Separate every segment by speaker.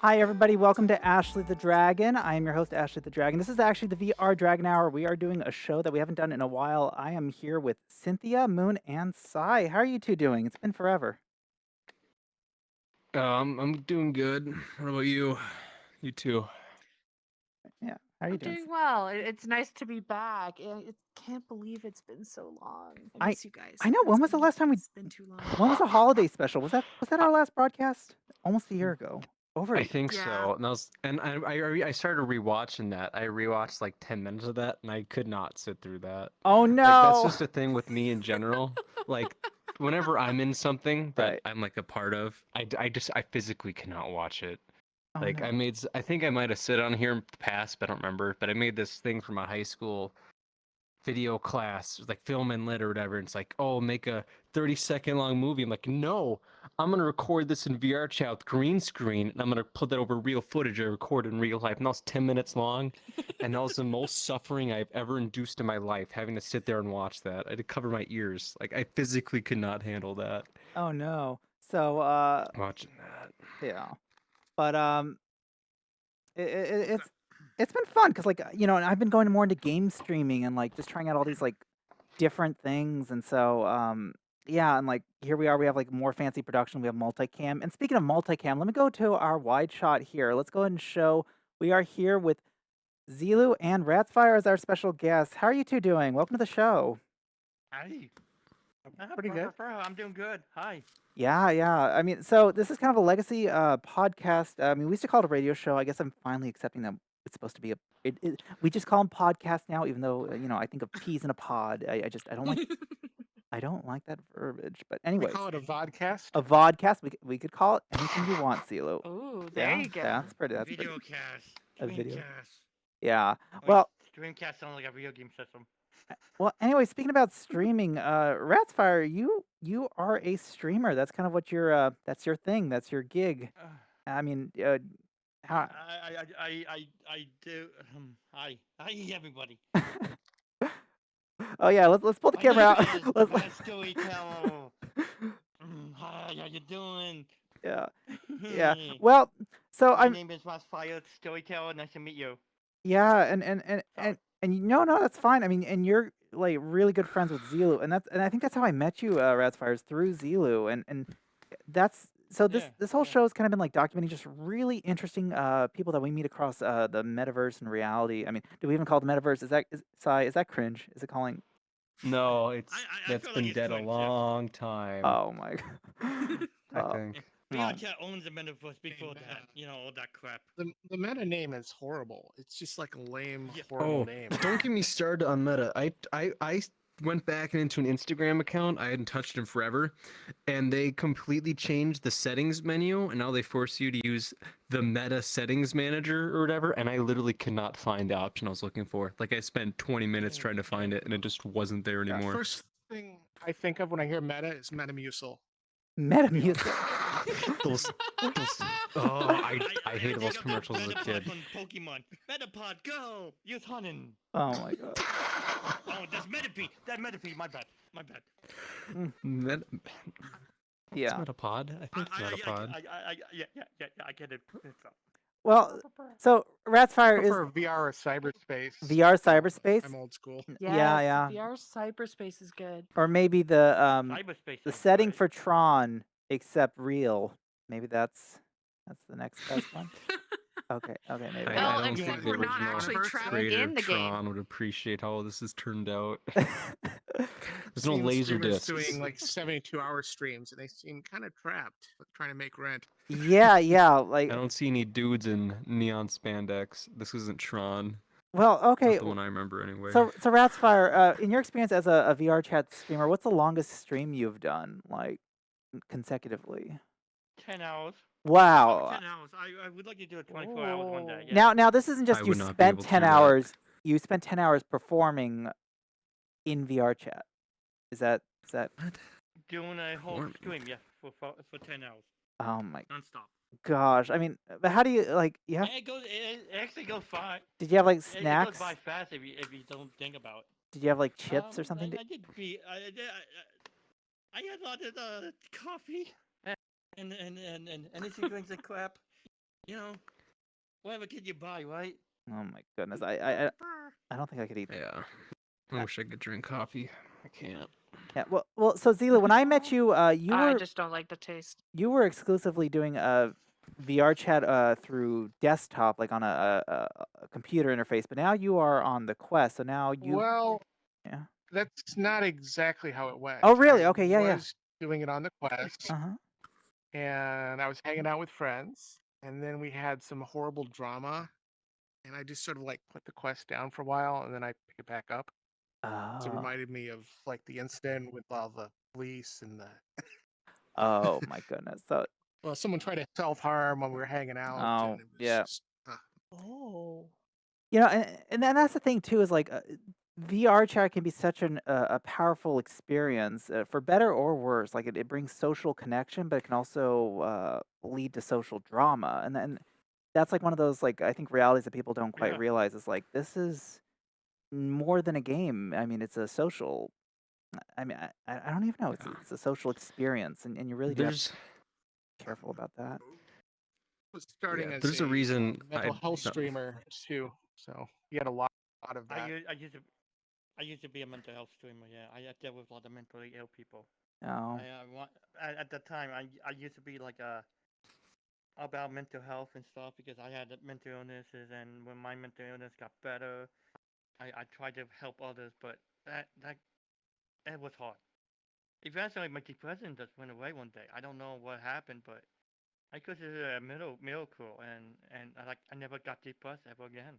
Speaker 1: Hi, everybody. Welcome to Ashley the Dragon. I am your host, Ashley the Dragon. This is actually the VR Dragon Hour. We are doing a show that we haven't done in a while. I am here with Cynthia, Moon, and Sai. How are you two doing? It's been forever.
Speaker 2: I'm doing good. What about you? You too.
Speaker 1: Yeah. How are you
Speaker 3: I'm
Speaker 1: doing?
Speaker 3: doing well. It's nice to be back. I can't believe it's been so long. I
Speaker 1: I
Speaker 3: miss you guys.
Speaker 1: I know. When was the last time we?
Speaker 3: It's been too long.
Speaker 1: When was the holiday special? Was that our last broadcast? Almost a year ago. Over a
Speaker 2: I
Speaker 1: year.
Speaker 2: think
Speaker 3: Yeah.
Speaker 2: so. And I started rewatching that. I rewatched like 10 minutes of that, and I could not sit through that.
Speaker 1: Oh
Speaker 2: Like that's
Speaker 1: no!
Speaker 2: just a thing with me in general. Like whenever I'm in something that
Speaker 1: Right.
Speaker 2: I'm like a part of, I physically cannot watch it.
Speaker 1: Oh
Speaker 2: Like
Speaker 1: no.
Speaker 2: I think I might have said on here in the past, but I don't remember. But I made this thing for my high school video class, like film and lit or whatever. And it's like, oh, make a 30-second long movie. I'm like, no, I'm gonna record this in VR chat with green screen, and I'm gonna put that over real footage I recorded in real life. And that was 10 minutes long, and that was the most suffering I've ever induced in my life, having to sit there and watch that. I had to cover my ears. Like I physically could not handle that.
Speaker 1: Oh no. So
Speaker 2: Watching that.
Speaker 1: yeah. But it's been fun because and I've been going more into game streaming and like just trying out all these like different things, and so yeah, and like here we are, we have like more fancy production, we have multicam. And speaking of multicam, let me go to our wide shot here. Let's go ahead and show we are here with Zilu and Ratsfire as our special guests. How are you two doing? Welcome to the show.
Speaker 4: Hi.
Speaker 5: Pretty good.
Speaker 4: I'm doing good. Hi.
Speaker 1: Yeah. I mean, so this is kind of a legacy podcast. I mean, we used to call it a radio show. I guess I'm finally accepting that it's supposed to be we just call them podcasts now, even though I think of peas in a pod. I don't like I don't like that verbiage. But
Speaker 5: We
Speaker 1: anyways,
Speaker 5: call it a vodcast.
Speaker 1: a vodcast. We could call it anything you want, CeeLo.
Speaker 3: Ooh, there
Speaker 1: Yeah,
Speaker 3: you go.
Speaker 1: that's pretty. That's pretty.
Speaker 4: Video cast.
Speaker 1: A video.
Speaker 4: Dreamcast.
Speaker 1: Yeah.
Speaker 4: Wait,
Speaker 1: Well,
Speaker 4: Dreamcast sounds like a video game system.
Speaker 1: anyway, speaking about streaming, Ratsfire, you are a streamer. That's kind of what that's your thing. That's your gig.
Speaker 4: Uh,
Speaker 1: I mean, how?
Speaker 4: I do. Hi everybody.
Speaker 1: Oh yeah, let's pull the
Speaker 4: My
Speaker 1: camera
Speaker 4: name
Speaker 1: out.
Speaker 4: is the
Speaker 1: Let's,
Speaker 4: best storyteller. Hi, how you doing?
Speaker 1: yeah, yeah. Well, so
Speaker 4: My
Speaker 1: I'm
Speaker 4: name is Fire Storyteller. Nice to meet you.
Speaker 1: yeah,
Speaker 4: Sorry.
Speaker 1: no, that's fine. I mean, and you're like really good friends with Zilu, and I think that's how I met you, Ratsfire, is through Zilu, and that's so this whole show has kind of been like documenting just really interesting people that we meet across the metaverse and reality. I mean, do we even call it the metaverse? Is that cringe? Is it calling?
Speaker 2: No,
Speaker 4: I
Speaker 2: that's
Speaker 4: feel like
Speaker 2: been
Speaker 4: it's
Speaker 2: dead a
Speaker 4: cringe, yes.
Speaker 2: long time.
Speaker 1: Oh my god.
Speaker 2: I think.
Speaker 4: Beyonce owns the metaverse before that. You know, all that crap.
Speaker 5: The meta name is horrible. It's just like a lame,
Speaker 4: Yeah.
Speaker 5: horrible
Speaker 2: Oh,
Speaker 5: name.
Speaker 2: don't get me started on Meta. I went back into an Instagram account I hadn't touched in forever, and they completely changed the settings menu, and now they force you to use the Meta settings manager or whatever. And I literally cannot find the option I was looking for. Like I spent 20 minutes trying to find it, and it just wasn't there anymore.
Speaker 5: First thing I think of when I hear meta is Metamucil.
Speaker 1: Metamucil.
Speaker 2: those, I hated those commercials as a kid.
Speaker 4: From Pokemon. Metapod, go! Use Hunnin.
Speaker 1: Oh my god.
Speaker 4: Oh, that's Metapede. That Metapede. My bad.
Speaker 2: Met-
Speaker 1: Yeah.
Speaker 2: It's Metapod. I think it's Metapod.
Speaker 4: Yeah, I get it.
Speaker 1: Well, so Ratsfire is
Speaker 5: For VR or cyberspace.
Speaker 1: VR cyberspace.
Speaker 5: I'm old school.
Speaker 1: Yeah.
Speaker 3: VR cyberspace is good.
Speaker 1: Or maybe the
Speaker 4: Cyberspace.
Speaker 1: the
Speaker 4: sounds
Speaker 1: setting
Speaker 4: great.
Speaker 1: for Tron except real. Maybe that's the next best one. Okay, maybe.
Speaker 2: I
Speaker 3: Well,
Speaker 2: don't
Speaker 3: except
Speaker 2: think the
Speaker 3: we're not
Speaker 2: original
Speaker 3: actually trapped
Speaker 2: creator
Speaker 3: in
Speaker 2: of
Speaker 3: the game.
Speaker 2: Tron would appreciate how this has turned out. There's no
Speaker 5: Seen
Speaker 2: laser
Speaker 5: streamers
Speaker 2: discs.
Speaker 5: doing like 72-hour streams, and they seem kind of trapped, trying to make rent.
Speaker 1: Yeah, like
Speaker 2: I don't see any dudes in neon spandex. This isn't Tron.
Speaker 1: well, okay.
Speaker 2: Not the one I remember anyway.
Speaker 1: So Ratsfire, in your experience as a VR chat streamer, what's the longest stream you've done, like consecutively?
Speaker 4: 10 hours.
Speaker 1: Wow.
Speaker 4: 10 hours. I would like to do it 24 hours one day. Yeah.
Speaker 1: Now this isn't just
Speaker 2: I
Speaker 1: you
Speaker 2: would not be
Speaker 1: spent
Speaker 2: able to
Speaker 1: 10
Speaker 2: do that.
Speaker 1: hours. You spent 10 hours performing in VR chat. Is that?
Speaker 4: Doing a whole
Speaker 2: Or-
Speaker 4: stream, yeah, for 10 hours.
Speaker 1: Oh my
Speaker 4: Non-stop.
Speaker 1: gosh. I mean, but how do you like? You have?
Speaker 4: And it actually goes fine.
Speaker 1: Did you have like
Speaker 4: It goes
Speaker 1: snacks?
Speaker 4: by fast if you don't think about it.
Speaker 1: Did you have like chips or something?
Speaker 4: I did be. I had a lot of coffee and energy drinks and crap. You know, whatever kid you buy, right?
Speaker 1: Oh my goodness. I don't think I could eat.
Speaker 2: Yeah. I
Speaker 1: Uh,
Speaker 2: wish I could drink coffee. I can't.
Speaker 1: Yeah. Well. So Zila, when I met you,
Speaker 3: I just don't like the taste.
Speaker 1: you were exclusively doing a VR chat through desktop, like on a computer interface. But now you are on the Quest. So now you.
Speaker 5: Well,
Speaker 1: Yeah.
Speaker 5: that's not exactly how it went.
Speaker 1: Oh really?
Speaker 5: I
Speaker 1: Okay. Yeah. Yeah.
Speaker 5: was doing it on the Quest,
Speaker 1: Uh huh.
Speaker 5: and I was hanging out with friends, and then we had some horrible drama, and I just sort of like put the Quest down for a while, and then I pick it back up. So it
Speaker 1: Oh.
Speaker 5: reminded me of like the incident with all the police and the
Speaker 1: Oh my goodness. So.
Speaker 5: well, someone tried to self-harm when we were hanging out, and
Speaker 1: Oh
Speaker 5: it was
Speaker 1: yeah.
Speaker 5: just
Speaker 3: Oh.
Speaker 1: You know, and then that's the thing too is like VR chat can be such a powerful experience for better or worse. Like it brings social connection, but it can also lead to social drama, and then that's like one of those like I think realities that people don't quite
Speaker 4: Yeah.
Speaker 1: realize is like this is more than a game. I mean, it's a social. I mean, I don't even know.
Speaker 2: Yeah.
Speaker 1: It's a social experience, and you really do have to
Speaker 2: There's
Speaker 1: be careful about that.
Speaker 5: was starting as
Speaker 2: there's a
Speaker 5: a
Speaker 2: reason
Speaker 5: mental health
Speaker 2: no.
Speaker 5: streamer too. So he had a lot of that.
Speaker 4: I used to be a mental health streamer. Yeah, I dealt with a lot of mentally ill people.
Speaker 1: Oh,
Speaker 4: At the time, I used to be like about mental health and stuff because I had mental illnesses, and when my mental illness got better, I tried to help others, but that was hard. Eventually, my depression just went away one day. I don't know what happened, but I consider it a miracle, and I never got depressed ever again.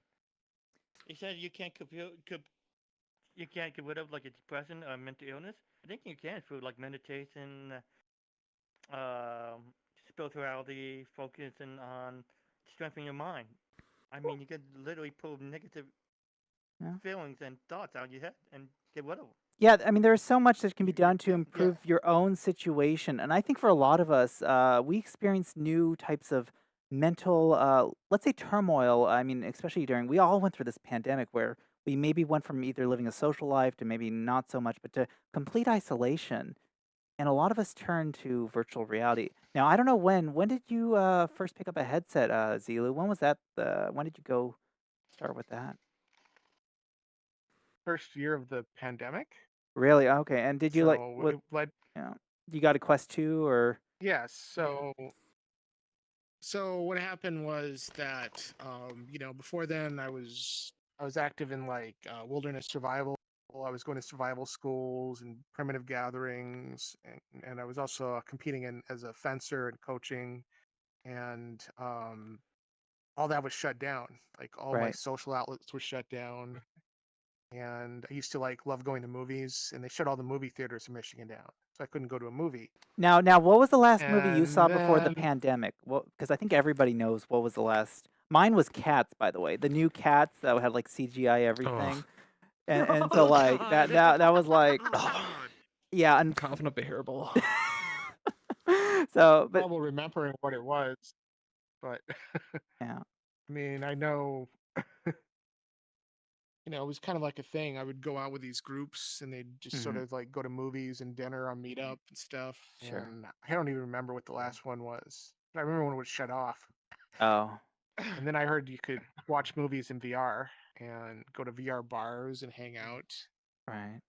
Speaker 4: He said you can't you can't get rid of like a depression or mental illness. I think you can through like meditation, spirituality, focusing on strengthening your mind. I mean, you could literally pull negative
Speaker 1: yeah.
Speaker 4: feelings and thoughts out of your head and get rid of them.
Speaker 1: Yeah, I mean, there's so much that can be done to
Speaker 5: Yeah.
Speaker 1: improve your own situation. And I think for a lot of us, we experience new types of mental, let's say turmoil. I mean, especially we all went through this pandemic where we maybe went from either living a social life to maybe not so much, but to complete isolation. And a lot of us turned to virtual reality. Now, I don't know when did you first pick up a headset, Zilu? When was that? When did you go start with that?
Speaker 5: First year of the pandemic.
Speaker 1: Really? Okay. And did you like
Speaker 5: So
Speaker 1: what?
Speaker 5: it led.
Speaker 1: Yeah. You got a Quest 2 or?
Speaker 5: Yes. So what happened was that before then I was active in like wilderness survival. I was going to survival schools and primitive gatherings, and I was also competing in as a fencer and coaching, and all that was shut down. Like all my
Speaker 1: Right.
Speaker 5: social outlets were shut down, and I used to like love going to movies, and they shut all the movie theaters in Michigan down, so I couldn't go to a movie.
Speaker 1: Now, what was the last movie you
Speaker 5: And
Speaker 1: saw before the
Speaker 5: then
Speaker 1: pandemic? Well, because I think everybody knows what was the last. Mine was Cats, by the way. The new Cats that had like CGI
Speaker 2: Oh,
Speaker 1: everything, and so
Speaker 3: Oh
Speaker 1: like
Speaker 3: God.
Speaker 1: that was like
Speaker 5: oh God,
Speaker 1: yeah,
Speaker 2: I'm
Speaker 1: and
Speaker 2: coughing up a hairball.
Speaker 1: so but
Speaker 5: trouble remembering what it was, but
Speaker 1: yeah.
Speaker 5: I mean, I know, it was kind of like a thing. I would go out with these groups and they'd just sort
Speaker 1: Hmm.
Speaker 5: of like go to movies and dinner on Meetup and stuff.
Speaker 1: Sure.
Speaker 5: And I don't even remember what the last one was. But I remember when it was shut off.
Speaker 1: Oh,
Speaker 5: And then I heard you could watch movies in VR and go to VR bars and hang out.
Speaker 1: right.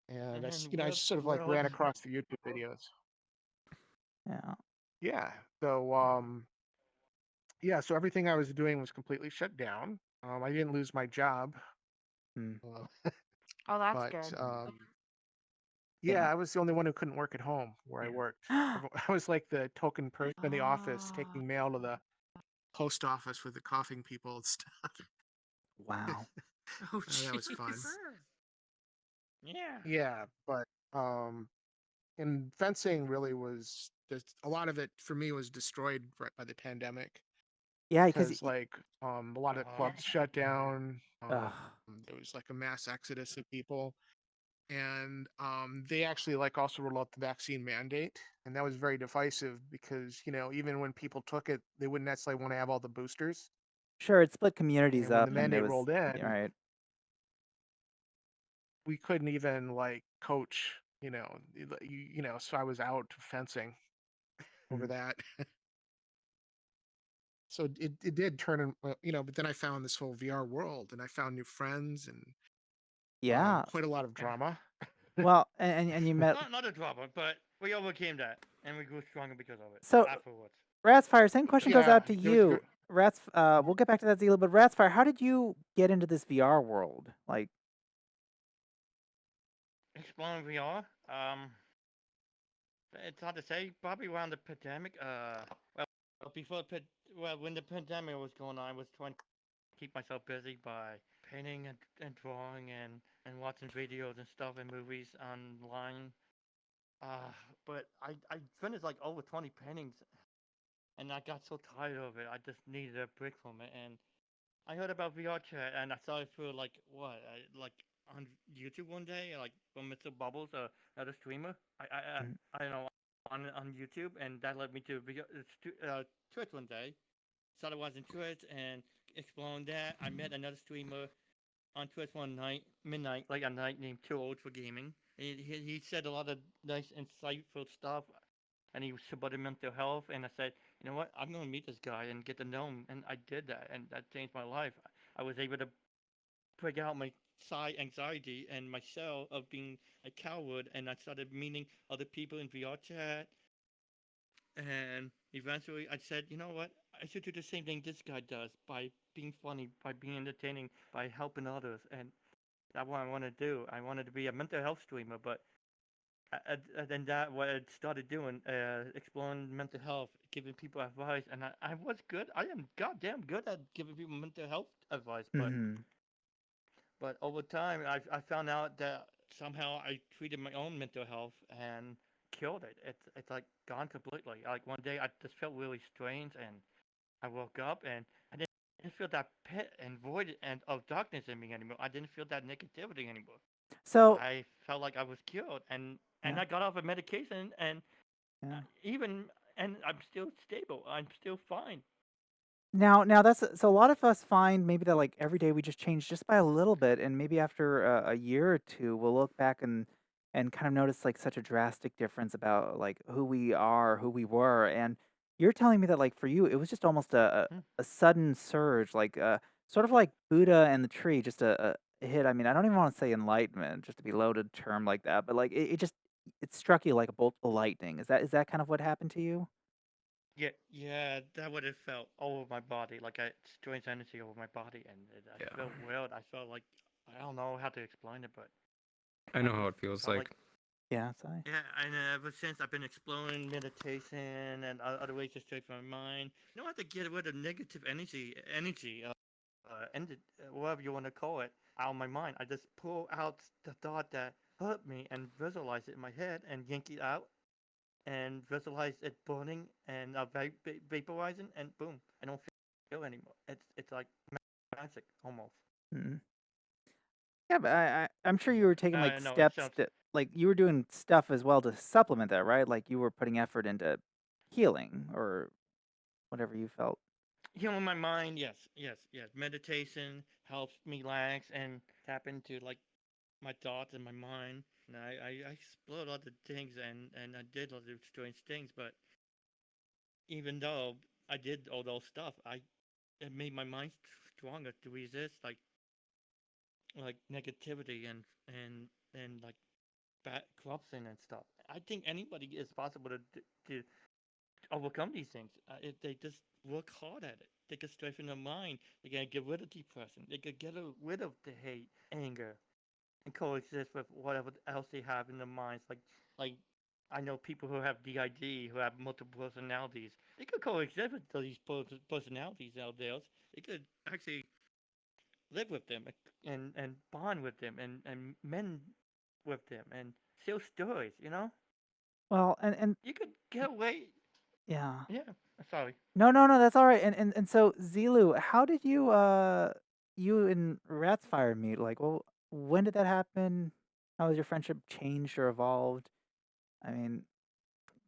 Speaker 5: And
Speaker 4: And
Speaker 5: I
Speaker 4: web
Speaker 5: just sort of like ran
Speaker 4: worlds.
Speaker 5: across the YouTube videos.
Speaker 1: Yeah.
Speaker 5: Yeah. So, so everything I was doing was completely shut down. I didn't lose my job,
Speaker 1: Hmm.
Speaker 3: Oh, that's
Speaker 5: but
Speaker 3: good.
Speaker 5: yeah, I was the only one who couldn't work at home where I worked. I was like the token person in the office
Speaker 3: Ah.
Speaker 5: taking mail to the post office with the coughing people and stuff.
Speaker 1: Wow.
Speaker 3: Oh,
Speaker 5: That was fun.
Speaker 3: jeez.
Speaker 4: Yeah.
Speaker 5: Yeah, but um, and fencing really was a lot of it for me was destroyed right by the pandemic
Speaker 1: Yeah, because
Speaker 5: because like a lot of clubs shut down.
Speaker 1: ugh,
Speaker 5: There was like a mass exodus of people, and they actually like also rolled out the vaccine mandate, and that was very divisive because even when people took it, they wouldn't necessarily want to have all the boosters,
Speaker 1: sure, it split communities
Speaker 5: and when the
Speaker 1: up, and it
Speaker 5: mandate
Speaker 1: was
Speaker 5: rolled
Speaker 1: yeah,
Speaker 5: in,
Speaker 1: right.
Speaker 5: we couldn't even like coach. So I was out fencing over
Speaker 1: Mm.
Speaker 5: that. So it did turn in, but then I found this whole VR world, and I found new friends and
Speaker 1: Yeah.
Speaker 5: quite a lot of
Speaker 4: Yeah.
Speaker 5: drama.
Speaker 1: Well, and you met
Speaker 4: Not a drama, but we overcame that, and we grew stronger because of it
Speaker 1: so
Speaker 4: afterwards.
Speaker 1: Ratsfire, same question goes
Speaker 5: Yeah,
Speaker 1: out to
Speaker 5: there was
Speaker 1: you. We'll get back to that Zila, but Ratsfire, how did you get into this VR world? Like,
Speaker 4: Exploring VR. It's hard to say. Probably around the pandemic. Well, before when the pandemic was going on, I was trying to keep myself busy by painting and drawing and watching videos and stuff and movies online. Uh, but I finished like over 20 paintings, and I got so tired of it. I just needed a break from it, and I heard about VR chat, and I saw it through like like on YouTube one day, like from Mr. Bubbles, another streamer.
Speaker 1: mm,
Speaker 4: I don't know, on YouTube, and that led me to Twitch one day. Started watching Twitch and exploring that. I met another streamer on Twitch one night, midnight, late at night, named Too Old for Gaming. He said a lot of nice, insightful stuff, and he was about mental health. And I said, you know what, I'm gonna meet this guy and get to know him, and I did that, and that changed my life. I was able to break out my side anxiety and my shell of being a coward, and I started meeting other people in VR chat. And eventually, I said, you know what? I should do the same thing this guy does by being funny, by being entertaining, by helping others. And that's what I want to do. I wanted to be a mental health streamer, but then that what I started doing, exploring mental health, giving people advice, and I was good. I am goddamn good at giving people mental health advice,
Speaker 1: mhm.
Speaker 4: but over time, I found out that somehow I treated my own mental health and killed it. It's like gone completely. Like one day, I just felt really strange, and I woke up and I didn't feel that pit and void and of darkness in me anymore. I didn't feel that negativity anymore.
Speaker 1: So,
Speaker 4: I felt like I was cured, and
Speaker 1: yeah,
Speaker 4: I got off of medication, and
Speaker 1: yeah.
Speaker 4: even and I'm still stable. I'm still fine.
Speaker 1: Now that's so a lot of us find maybe that like every day we just change just by a little bit, and maybe after a year or two, we'll look back and kind of notice like such a drastic difference about like who we are, who we were. And you're telling me that like for you, it was just almost
Speaker 4: Hmm.
Speaker 1: a sudden surge, like sort of like Buddha and the tree, just a hit. I mean, I don't even want to say enlightenment, just to be loaded term like that, but like it just it struck you like a bolt of lightning. Is that kind of what happened to you?
Speaker 4: Yeah, that would have felt all over my body, like a strange energy over my body, and I
Speaker 2: Yeah.
Speaker 4: felt weird. I felt like I don't know how to explain it, but
Speaker 2: I
Speaker 4: I
Speaker 2: know how
Speaker 4: just
Speaker 2: it feels
Speaker 4: felt
Speaker 2: like.
Speaker 4: like
Speaker 1: Yeah, sorry.
Speaker 4: yeah. And ever since I've been exploring meditation and other ways to straighten my mind, you know, I have to get rid of negative energy, whatever you want to call it, out of my mind. I just pull out the thought that hurt me and visualize it in my head and yank it out and visualize it burning and vaporizing, and boom, I don't feel anymore. It's like magic almost.
Speaker 1: Mm. Yeah, but I'm sure you were taking like
Speaker 4: I know it
Speaker 1: steps
Speaker 4: sounds.
Speaker 1: that like you were doing stuff as well to supplement that, right? Like you were putting effort into healing or whatever you felt.
Speaker 4: Healing my mind, yes. Meditation helps me relax and tap into like my thoughts and my mind. And I explored all the things and I did all the strange things, but even though I did all those stuff, it made my mind stronger to resist like negativity and like bad corruption and stuff. I think anybody is possible to overcome these things if they just work hard at it. They can strengthen their mind. They can get rid of depression. They can get rid of the hate, anger, and coexist with whatever else they have in their minds. Like I know people who have DID who have multiple personalities. They could coexist with these personalities out there. They could actually live with them and bond with them and mend with them and tell stories. You know,
Speaker 1: Well, and
Speaker 4: you could get away.
Speaker 1: yeah.
Speaker 4: Yeah, sorry.
Speaker 1: No, that's all right. And so Zilu, how did you and Ratsfire meet? Like, well, when did that happen? How has your friendship changed or evolved? I mean,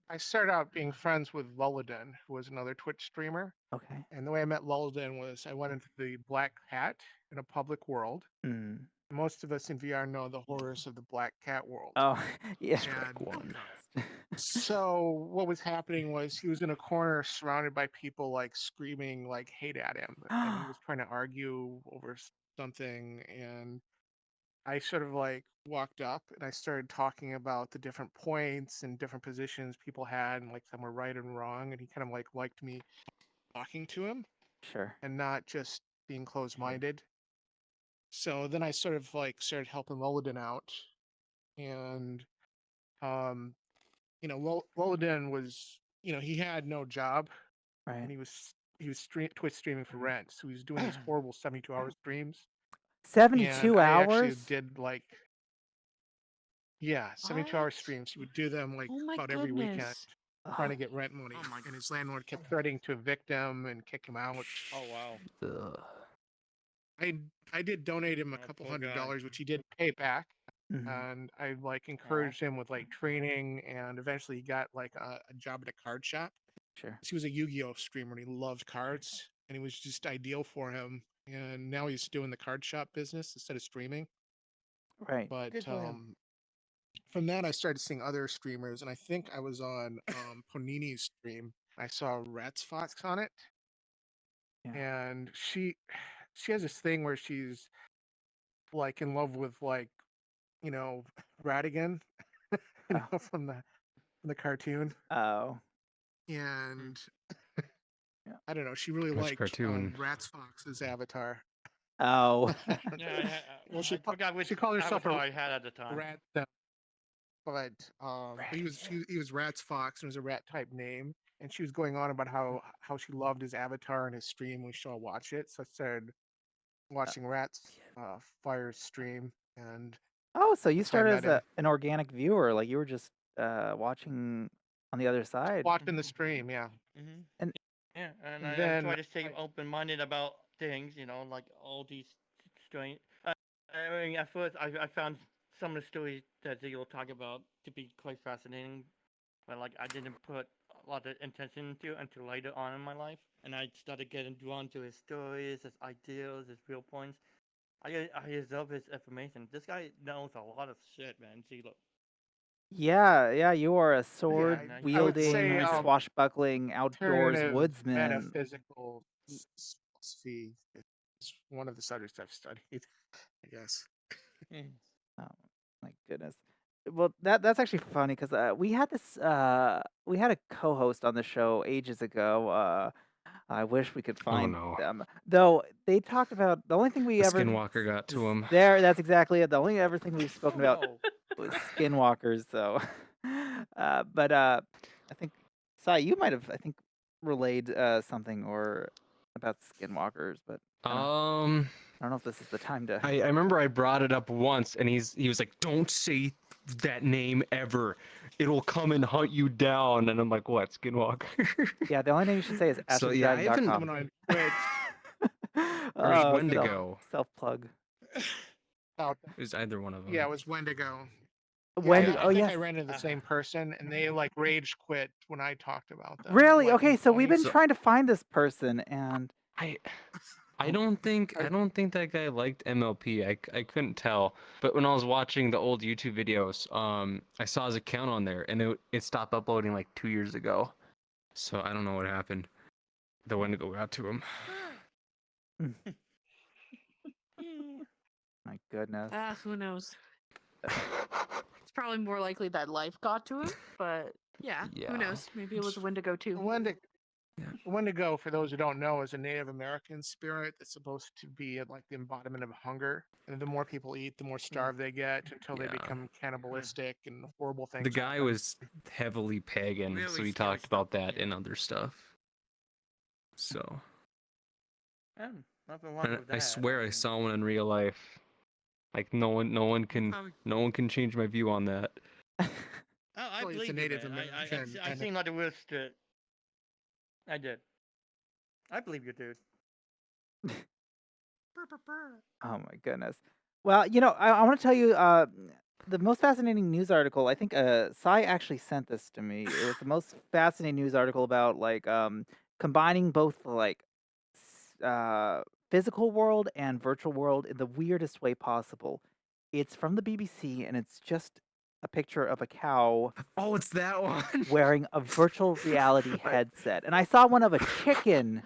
Speaker 5: I started out being friends with Lulladen, who was another Twitch streamer.
Speaker 1: okay.
Speaker 5: And the way I met Lulladen was I went into the Black Hat in a public world,
Speaker 1: Mm.
Speaker 5: Most of us in VR know the horrors of the black cat world.
Speaker 1: Oh, yeah.
Speaker 2: Strike
Speaker 5: And
Speaker 2: one.
Speaker 5: so what was happening was he was in a corner surrounded by people like screaming like hate at him, and he was trying to argue over something, and I sort of like walked up and I started talking about the different points and different positions people had, and like some were right and wrong, and he kind of like liked me talking to him
Speaker 1: Sure.
Speaker 5: and not just being closed-minded. So then I sort of like started helping Lolodin out, and um, Lolodin was, he had no job,
Speaker 1: Right.
Speaker 5: and he was Twitch streaming for rent, so he was doing these horrible 72-hour streams, and
Speaker 1: 72
Speaker 5: I actually
Speaker 1: hours?
Speaker 5: did like 72-hour
Speaker 3: What?
Speaker 5: streams. He would do them like
Speaker 3: Oh my
Speaker 5: about every weekend,
Speaker 3: goodness.
Speaker 5: trying to
Speaker 1: Oh,
Speaker 5: get rent money,
Speaker 4: Oh my.
Speaker 5: and his landlord kept threatening to evict him and kick him out.
Speaker 4: Oh wow.
Speaker 2: Ugh.
Speaker 5: I did donate him a
Speaker 4: Oh,
Speaker 5: couple
Speaker 4: poor guy.
Speaker 5: $100s, which he did pay back,
Speaker 1: mhm,
Speaker 5: and I like
Speaker 4: Aw.
Speaker 5: encouraged him with like training, and eventually he got like a job at a card shop.
Speaker 1: sure.
Speaker 5: He was a Yu-Gi-Oh streamer and he loved cards, and it was just ideal for him. And now he's doing the card shop business instead of streaming.
Speaker 1: Right.
Speaker 5: But
Speaker 4: Good for him.
Speaker 5: from that, I started seeing other streamers, and I think I was on Ponini's stream. I saw Rats Fox on it,
Speaker 1: Yeah.
Speaker 5: and she has this thing where she's like in love with like Radigan,
Speaker 1: Oh.
Speaker 5: from the cartoon,
Speaker 1: Oh.
Speaker 5: and
Speaker 1: Yeah.
Speaker 5: I don't know, she really
Speaker 2: Which
Speaker 5: liked
Speaker 2: cartoon?
Speaker 5: Rats Fox's avatar.
Speaker 1: Oh.
Speaker 4: Yeah,
Speaker 5: Well,
Speaker 4: I forgot which
Speaker 5: she called herself
Speaker 4: avatar I had at the
Speaker 5: a
Speaker 4: time.
Speaker 5: rat, but he was Rats Fox, and it was a rat type name. And she was going on about how she loved his avatar and his stream. We should all watch it. So I started watching Rats Fire's stream, and
Speaker 1: Oh, so you
Speaker 5: that's how I
Speaker 1: started
Speaker 5: met
Speaker 1: as
Speaker 5: him.
Speaker 1: an organic viewer, like you were just watching on the other side.
Speaker 5: Watching the stream, yeah.
Speaker 4: Mm-hmm.
Speaker 1: And
Speaker 4: Yeah, and
Speaker 5: And
Speaker 4: I
Speaker 5: then
Speaker 4: try to stay open-minded about things, like all these strange. I mean, at first, I found some of the stories that you'll talk about to be quite fascinating, but like I didn't put a lot of intention into it until later on in my life, and I started getting drawn to his stories, his ideals, his viewpoints. I love his information. This guy knows a lot of shit, man. See, look,
Speaker 1: yeah, you are a
Speaker 5: yeah,
Speaker 1: sword
Speaker 4: and
Speaker 5: I would say
Speaker 1: wielding, swashbuckling, outdoors
Speaker 5: alternative
Speaker 1: woodsman.
Speaker 5: metaphysical philosophy is one of the subjects I've studied, I guess.
Speaker 4: mm,
Speaker 1: Oh my goodness. Well, that's actually funny because we had a co-host on the show ages ago. I wish we could
Speaker 2: Oh
Speaker 1: find
Speaker 2: no.
Speaker 1: them. Though they talked about the only thing we
Speaker 2: The
Speaker 1: ever
Speaker 2: Skinwalker got to him.
Speaker 1: there. That's exactly it. The only everything we've spoken
Speaker 4: oh
Speaker 1: about
Speaker 4: no,
Speaker 1: was skinwalkers. So, but I think Sai, you might have relayed something or about skinwalkers, but I don't know if this is the time to.
Speaker 2: I remember I brought it up once, and he was like, "Don't say that name ever. It'll come and hunt you down." And I'm like, "What, Skinwalker?"
Speaker 1: Yeah, the only thing you should say is
Speaker 2: So yeah, I haven't.
Speaker 5: Someone
Speaker 1: astraldragon.com.
Speaker 5: on Twitch
Speaker 2: Or was
Speaker 1: Oh,
Speaker 2: Wendigo.
Speaker 1: self plug.
Speaker 5: out.
Speaker 2: It was either one of them.
Speaker 5: Yeah, it was Wendigo. Yeah,
Speaker 1: Wendigo.
Speaker 5: I
Speaker 1: Oh
Speaker 5: think
Speaker 1: yes.
Speaker 5: I ran into the same person, and they like rage quit when I talked about them.
Speaker 1: Really?
Speaker 5: Like in
Speaker 1: Okay, so we've been
Speaker 2: So-
Speaker 1: trying to find this person, and
Speaker 2: I don't think that guy liked MLP. I couldn't tell. But when I was watching the old YouTube videos, I saw his account on there, and it stopped uploading like 2 years ago. So I don't know what happened. The Wendigo got to him.
Speaker 1: my goodness.
Speaker 3: Who knows? It's probably more likely that life got to him, but yeah,
Speaker 2: Yeah.
Speaker 3: who knows? Maybe it was a Wendigo too.
Speaker 5: Wendigo, for those who don't know, is a Native American spirit that's supposed to be like the embodiment of hunger. And the more people eat, the more starved they get until they
Speaker 2: Yeah.
Speaker 5: become cannibalistic and horrible things.
Speaker 2: The guy
Speaker 5: happen.
Speaker 2: was heavily pagan, so
Speaker 4: Really
Speaker 2: he
Speaker 4: scary
Speaker 2: talked about
Speaker 4: stuff,
Speaker 2: that
Speaker 4: yeah.
Speaker 2: in other stuff. So
Speaker 4: yeah, nothing wrong with that.
Speaker 2: I swear I
Speaker 4: mean,
Speaker 2: saw one in real life. Like no one can change my view on that.
Speaker 4: Oh, I
Speaker 5: Well, it's a
Speaker 4: believe you,
Speaker 5: Native
Speaker 4: man.
Speaker 5: American,
Speaker 4: I
Speaker 5: and
Speaker 4: seen like the worst shit. I did. I believe you, dude.
Speaker 1: Oh my goodness. Well, I want to tell you the most fascinating news article. I think Sai actually sent this to me. It was the most fascinating news article about like combining both like physical world and virtual world in the weirdest way possible. It's from the BBC, and it's just a picture of a cow
Speaker 2: Oh, it's that one.
Speaker 1: wearing a virtual reality
Speaker 2: I-
Speaker 1: headset. And I saw one of a chicken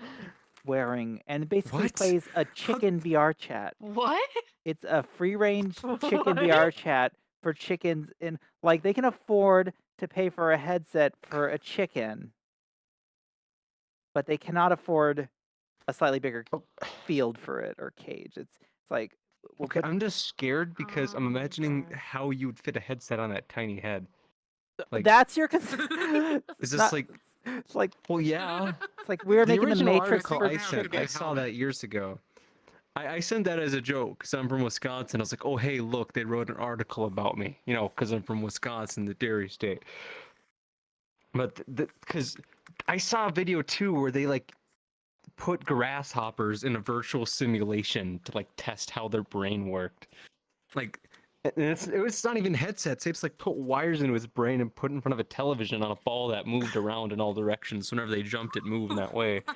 Speaker 1: wearing, and it basically
Speaker 2: What?
Speaker 1: plays a
Speaker 2: How-
Speaker 1: chicken VR chat.
Speaker 3: What?
Speaker 1: It's a free range chicken
Speaker 3: What?
Speaker 1: VR chat for chickens in like they can afford to pay for a headset for a chicken, but they cannot afford a slightly bigger
Speaker 2: Oh,
Speaker 1: field for it or cage. It's like we'll
Speaker 2: okay,
Speaker 1: put
Speaker 2: I'm just scared because I'm
Speaker 3: Oh,
Speaker 2: imagining
Speaker 3: God.
Speaker 2: how you would fit a headset on that tiny head. Like,
Speaker 1: that's your concern.
Speaker 2: is this like?
Speaker 1: It's like
Speaker 2: Well, yeah.
Speaker 1: it's like we're
Speaker 2: The
Speaker 1: making the
Speaker 2: original
Speaker 1: Matrix
Speaker 2: article
Speaker 1: for
Speaker 2: I
Speaker 5: should
Speaker 2: sent,
Speaker 5: get
Speaker 2: I
Speaker 5: a
Speaker 2: saw
Speaker 5: helmet.
Speaker 2: that years ago. I sent that as a joke because I'm from Wisconsin. I was like, oh, hey, look, they wrote an article about me, because I'm from Wisconsin, the dairy state. But because I saw a video too where they like put grasshoppers in a virtual simulation to like test how their brain worked. Like, and it's not even headsets. It's like put wires into his brain and put it in front of a television on a ball that moved around in all directions. Whenever they jumped, it moved in that way.
Speaker 3: What?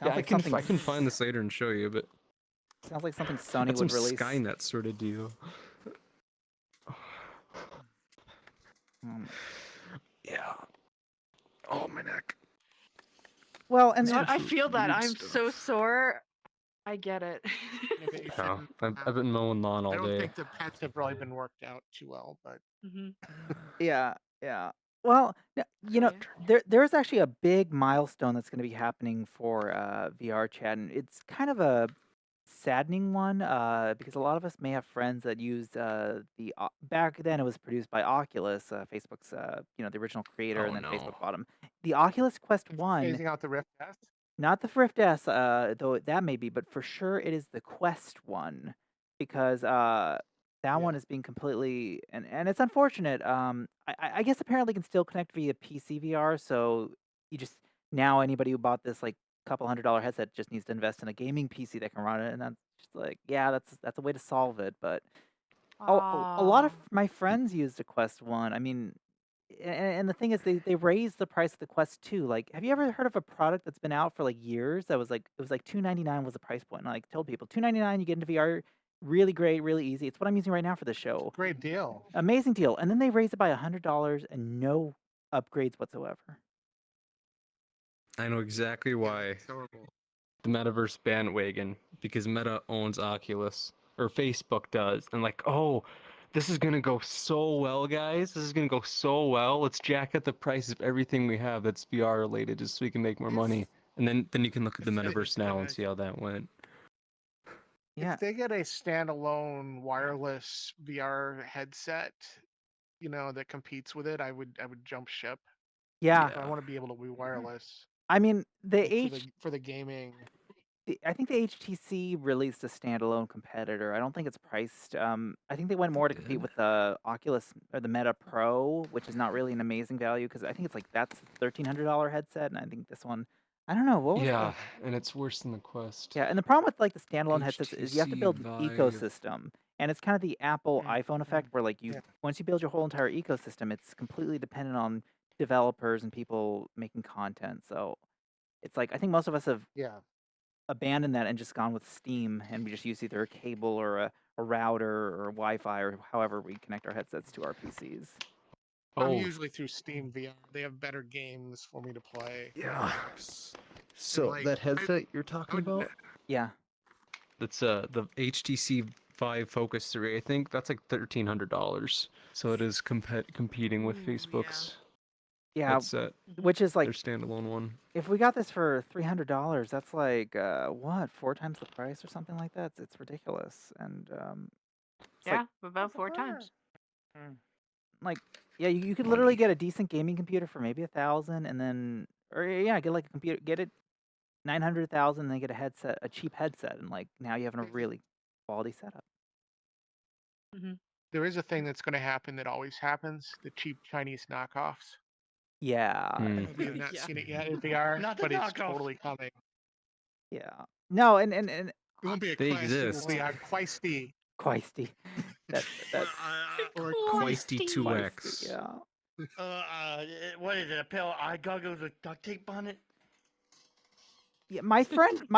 Speaker 1: sounds
Speaker 2: Yeah,
Speaker 1: like something
Speaker 2: I can find this later and show you, but
Speaker 1: sounds like something Sony
Speaker 2: that's some
Speaker 1: would release.
Speaker 2: Skynet sort of deal.
Speaker 1: Um,
Speaker 2: Yeah. Oh, my neck.
Speaker 1: well, and
Speaker 3: I feel that.
Speaker 2: weird
Speaker 3: I'm
Speaker 2: stuff.
Speaker 3: so sore. I get it.
Speaker 5: Innovation.
Speaker 2: Yeah, I've been mowing lawn all
Speaker 5: I don't
Speaker 2: day.
Speaker 5: think the pets have really been worked out too well, but
Speaker 3: hmm
Speaker 1: yeah, yeah. Well,
Speaker 3: Yeah.
Speaker 1: there's actually a big milestone that's going to be happening for VR chat, and it's kind of a saddening one because a lot of us may have friends that used back then it was produced by Oculus, Facebook's the original creator,
Speaker 2: Oh
Speaker 1: and then
Speaker 2: no.
Speaker 1: Facebook bought them. The Oculus Quest One,
Speaker 5: phasing out the Rift S.
Speaker 1: not the Rift S, though that may be, but for sure it is the Quest One because that one
Speaker 5: Yeah.
Speaker 1: is being completely and it's unfortunate. I guess apparently can still connect via PC VR, so you just now anybody who bought this like couple $100 headset just needs to invest in a gaming PC that can run it, and that's just like yeah, that's a way to solve it. But a lot of
Speaker 3: Ah.
Speaker 1: my friends used a Quest One. I mean, and the thing is, they raised the price of the Quest 2. Like, have you ever heard of a product that's been out for like years that was like it was like $299 was the price point? And I like told people $299 you get into VR, really great, really easy. It's what I'm using right now for the show.
Speaker 5: Great deal.
Speaker 1: Amazing deal. And then they raised it by $100 and no upgrades whatsoever.
Speaker 2: I know exactly
Speaker 5: Yeah,
Speaker 2: why
Speaker 5: it's horrible.
Speaker 2: the metaverse bandwagon, because Meta owns Oculus, or Facebook does, and like, oh, this is gonna go so well, guys. This is gonna go so well. Let's jack up the price of everything we have that's VR related, just so we can make more money. And then you can look at the
Speaker 5: If they-
Speaker 2: metaverse now and see how that went.
Speaker 1: Yeah.
Speaker 5: If they get a standalone wireless VR headset, that competes with it, I would jump ship.
Speaker 1: Yeah.
Speaker 5: But I want to be able to be wireless
Speaker 1: I mean,
Speaker 5: for the gaming.
Speaker 1: I think the HTC released a standalone competitor. I don't think it's priced. I think they went more to compete
Speaker 2: did?
Speaker 1: with the Oculus or the Meta Pro, which is not really an amazing value because I think it's like that's $1,300 headset, and I think this one, I don't know what was
Speaker 2: Yeah, and it's worse than the Quest.
Speaker 1: yeah. And the problem with like the standalone headsets is you have to
Speaker 2: HTC
Speaker 1: build an
Speaker 2: Vive.
Speaker 1: ecosystem, and it's kind of the Apple
Speaker 5: Mm,
Speaker 1: iPhone effect where like
Speaker 5: yeah.
Speaker 1: once you build your whole entire ecosystem, it's completely dependent on developers and people making content. So it's like I think most of us have
Speaker 5: Yeah.
Speaker 1: abandoned that and just gone with Steam, and we just use either a cable or a router or Wi-Fi or however we connect our headsets to our PCs.
Speaker 5: I'm
Speaker 2: Oh,
Speaker 5: usually through Steam VR. They have better games for me to play.
Speaker 2: yeah. So
Speaker 5: like,
Speaker 2: that headset you're talking
Speaker 5: would-
Speaker 2: about?
Speaker 1: Yeah,
Speaker 2: That's the HTC Vive Focus 3. I think that's like $1,300. So it is competing with
Speaker 3: Ooh, yeah.
Speaker 2: Facebook's
Speaker 1: yeah,
Speaker 2: headset,
Speaker 1: which is like
Speaker 2: their standalone one.
Speaker 1: if we got this for $300, that's like what 4 times the price or something like that. It's ridiculous, and it's
Speaker 3: Yeah, about 4 times.
Speaker 1: like yeah, you could
Speaker 2: Money.
Speaker 1: literally get a decent gaming computer for maybe 1,000, and then or yeah, get like a computer, get it 900,000, and then get a headset, a cheap headset, and like now you have a really quality setup.
Speaker 5: There is a thing that's going to happen that always happens: the cheap Chinese knockoffs.
Speaker 1: Yeah,
Speaker 2: Hmm.
Speaker 5: Have you not
Speaker 3: Yeah.
Speaker 5: seen it yet in VR?
Speaker 4: Not the
Speaker 5: But it's
Speaker 4: knockoffs.
Speaker 5: totally coming.
Speaker 1: yeah. No, and
Speaker 5: It won't be a
Speaker 2: They
Speaker 5: Quest. It will
Speaker 2: exist.
Speaker 5: be a Questy.
Speaker 1: Quaisty. That
Speaker 5: Or
Speaker 2: Quaisty
Speaker 3: Quaisty.
Speaker 2: 2X.
Speaker 1: yeah.
Speaker 4: What is it? A pair of eye goggles with duct tape on it?
Speaker 1: Yeah, my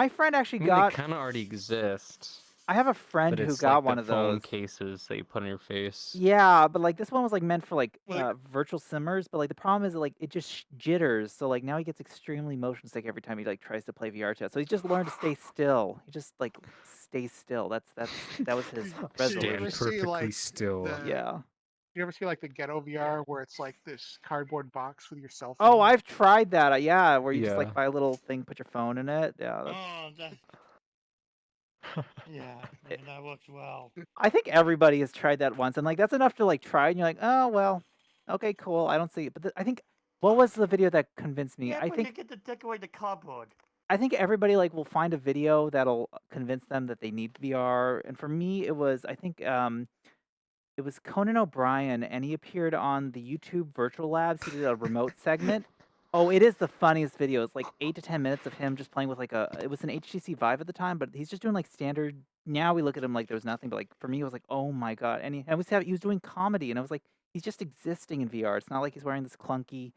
Speaker 1: friend actually
Speaker 2: I mean, they
Speaker 1: got.
Speaker 2: kind of already exist,
Speaker 1: I have a friend
Speaker 2: but
Speaker 1: who
Speaker 2: it's
Speaker 1: got
Speaker 2: like the
Speaker 1: one of
Speaker 2: phone
Speaker 1: those.
Speaker 2: cases that you put on your face.
Speaker 1: Yeah, but like this one was like meant for like
Speaker 5: Well,
Speaker 1: virtual simmers, but like the problem is that, like it just jitters. So like now he gets extremely motion sick every time he like tries to play VR chat. So he's just learned to stay still. He just like stays still. That was his
Speaker 5: did you ever
Speaker 2: Stand
Speaker 1: resolution.
Speaker 5: see
Speaker 2: perfectly
Speaker 5: like
Speaker 2: still.
Speaker 5: the?
Speaker 1: Yeah.
Speaker 5: You ever see like the ghetto VR where it's like this cardboard box with your cell
Speaker 1: Oh,
Speaker 5: phone?
Speaker 1: I've tried that. Yeah, where you just like
Speaker 2: Yeah.
Speaker 1: buy a little thing, put your phone in it. Yeah, that's.
Speaker 4: Oh, yeah, that works well.
Speaker 1: I think everybody has tried that once, and like that's enough to like try, and you're like, oh well, okay, cool. I don't see it, but I think what was the video that convinced me?
Speaker 4: Yeah, but you get to take away the cardboard.
Speaker 1: I think everybody like will find a video that'll convince them that they need VR. And for me, it was I think it was Conan O'Brien, and he appeared on the YouTube Virtual Labs. He did a remote segment. Oh, it is the funniest video. It's like 8 to 10 minutes of him just playing with like a. It was an HTC Vive at the time, but he's just doing like standard. Now we look at him like there was nothing, but like for me, it was like, oh my god. And he was doing comedy, and I was like, he's just existing in VR. It's not like he's wearing this clunky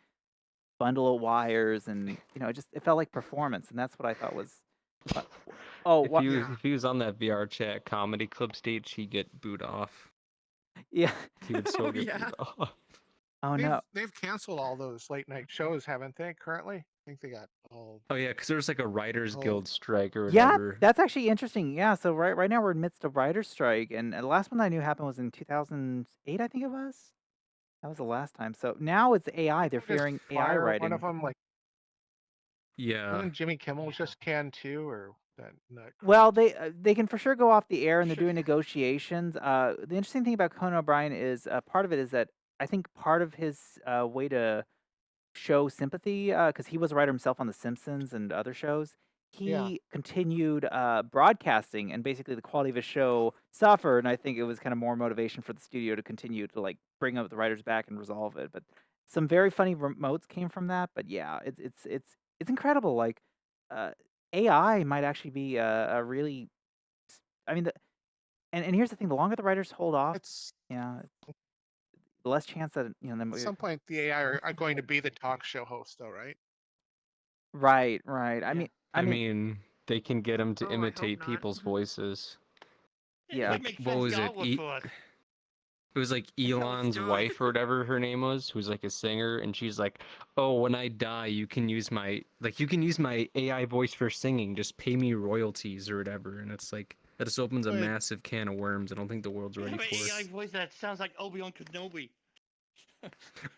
Speaker 1: bundle of wires, and it felt like performance, and that's what I thought was. Uh, oh,
Speaker 2: If
Speaker 1: what?
Speaker 2: he was
Speaker 5: Yeah.
Speaker 2: if he was on that VR chat comedy club stage, he'd get booed off.
Speaker 1: Yeah.
Speaker 2: He would so
Speaker 3: Oh,
Speaker 2: get
Speaker 3: yeah.
Speaker 2: booed off.
Speaker 1: Oh no.
Speaker 5: They've canceled all those late night shows, haven't they? Currently, I think they got all.
Speaker 2: Oh yeah, because there was like a writers
Speaker 5: Oh.
Speaker 2: guild strike or
Speaker 1: Yeah,
Speaker 2: whatever.
Speaker 1: that's actually interesting. Yeah, so right now we're in midst of writer's strike, and the last one I knew happened was in 2008, I think it was. That was the last time. So now it's AI. They're
Speaker 5: Just
Speaker 1: fearing AI
Speaker 5: fire one of
Speaker 1: writing.
Speaker 5: them. Like,
Speaker 2: Yeah.
Speaker 5: wasn't Jimmy Kimmel just canned too, or that not correct?
Speaker 1: Well, they can for sure go off the air, and they're doing negotiations. The interesting thing about Conan O'Brien is part of it is that I think part of his way to show sympathy because he was a writer himself on The Simpsons and other shows.
Speaker 5: Yeah.
Speaker 1: He continued broadcasting, and basically the quality of his show suffered. And I think it was kind of more motivation for the studio to continue to like bring up the writers back and resolve it. But some very funny remotes came from that. But yeah, it's incredible. Like uh, AI might actually be a really. I mean, and here's the thing: the longer the writers hold off,
Speaker 5: It's
Speaker 1: yeah, the less chance that them.
Speaker 5: at some point the AI are going to be the talk show host, though, right?
Speaker 1: Right, right. I
Speaker 4: Yeah.
Speaker 1: mean,
Speaker 2: I mean, they can get him to
Speaker 3: Oh, I hope
Speaker 2: imitate
Speaker 3: not.
Speaker 2: people's voices.
Speaker 1: Yeah.
Speaker 4: It makes
Speaker 2: What
Speaker 4: sense.
Speaker 2: was it?
Speaker 4: Y'all work for us.
Speaker 2: It was like
Speaker 3: Tell a
Speaker 2: Elon's
Speaker 3: story.
Speaker 2: wife or whatever her name was, who's like a singer, and she's like, "Oh, when I die, you can use my AI voice for singing. Just pay me royalties or whatever." And it's like that just opens a
Speaker 5: But
Speaker 2: massive can of worms. I don't think the world's
Speaker 4: You
Speaker 2: ready
Speaker 4: have an
Speaker 2: for.
Speaker 4: AI voice that sounds like Obi-Wan Kenobi.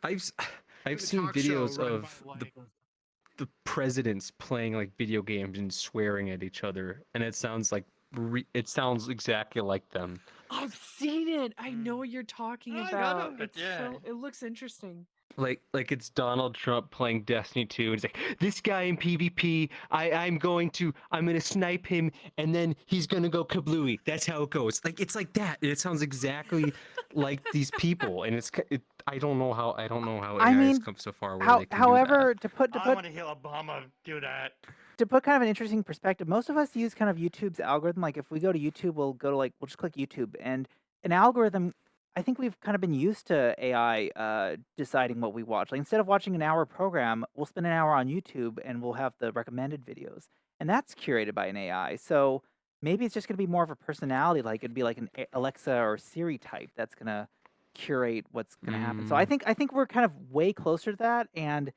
Speaker 2: I've s- I've
Speaker 5: the
Speaker 2: seen
Speaker 5: talk show
Speaker 2: videos
Speaker 5: run
Speaker 2: of
Speaker 5: by, like,
Speaker 2: the presidents playing like video games and swearing at each other, and it sounds like it sounds exactly like them.
Speaker 3: I've seen it. I know
Speaker 4: Mm.
Speaker 3: what you're talking
Speaker 4: I
Speaker 3: about.
Speaker 4: know it,
Speaker 3: It's
Speaker 4: yeah.
Speaker 3: so it looks interesting.
Speaker 2: Like it's Donald Trump playing Destiny 2. It's like this guy in PvP. I'm gonna snipe him, and then he's gonna go kablooey. That's how it goes. Like it's like that. It sounds exactly like these people, and I don't know how
Speaker 1: I
Speaker 2: AI has
Speaker 1: mean,
Speaker 2: come so far where they can do that.
Speaker 1: however,
Speaker 4: I want to hear Obama do that.
Speaker 1: to put kind of an interesting perspective, most of us use kind of YouTube's algorithm. Like if we go to YouTube, we'll just click YouTube, and an algorithm. I think we've kind of been used to AI deciding what we watch. Like instead of watching an hour program, we'll spend an hour on YouTube, and we'll have the recommended videos, and that's curated by an AI. So maybe it's just going to be more of a personality. Like it'd be like an Alexa or Siri type that's going to curate what's going to happen. So
Speaker 2: Mm.
Speaker 1: I think we're kind of way closer to that, and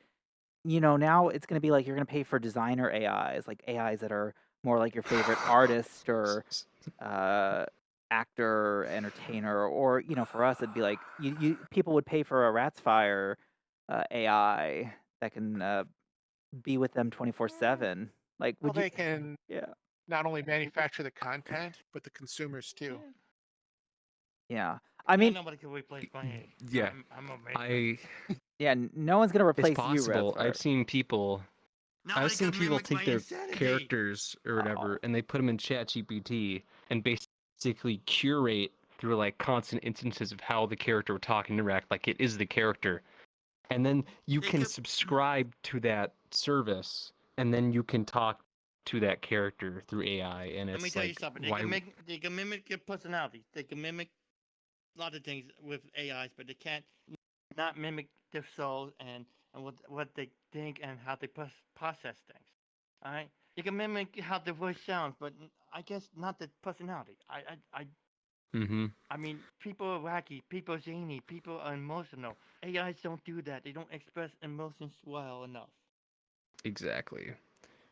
Speaker 1: now it's gonna be like you're gonna pay for designer AIs, like AIs that are more like your favorite artist or uh, actor, entertainer, or for us it'd be like people would pay for a Rat's Fire AI that can be with them 24/7. Like,
Speaker 5: well,
Speaker 1: would you?
Speaker 5: they can
Speaker 1: Yeah,
Speaker 5: not only manufacture the content but the consumers too.
Speaker 1: yeah. I mean,
Speaker 4: nobody can replace my.
Speaker 2: Yeah,
Speaker 4: I'm amazing.
Speaker 1: yeah. No one's gonna
Speaker 2: It's
Speaker 1: replace you, Rat's
Speaker 2: possible.
Speaker 1: Fire.
Speaker 2: I've seen people
Speaker 4: Nobody can mimic
Speaker 2: take
Speaker 4: my
Speaker 2: their
Speaker 4: insanity.
Speaker 2: characters or whatever, and they put them in ChatGPT and basically curate through like constant instances of how the character would talk and interact, like it is the character. And then you
Speaker 4: They
Speaker 2: can
Speaker 4: could-
Speaker 2: subscribe to that service, and then you can talk to that character through AI. And
Speaker 4: Let me
Speaker 2: it's
Speaker 4: tell you
Speaker 2: like,
Speaker 4: something.
Speaker 2: why?
Speaker 4: They can mimic your personality. They can mimic a lot of things with AIs, but they can't not mimic their souls and what they think and how they process things. All right. You can mimic how the voice sounds, but I guess not the personality.
Speaker 2: Mm-hmm.
Speaker 4: I mean, people are wacky, people are zany, people are emotional. AIs don't do that. They don't express emotions well enough.
Speaker 2: Exactly.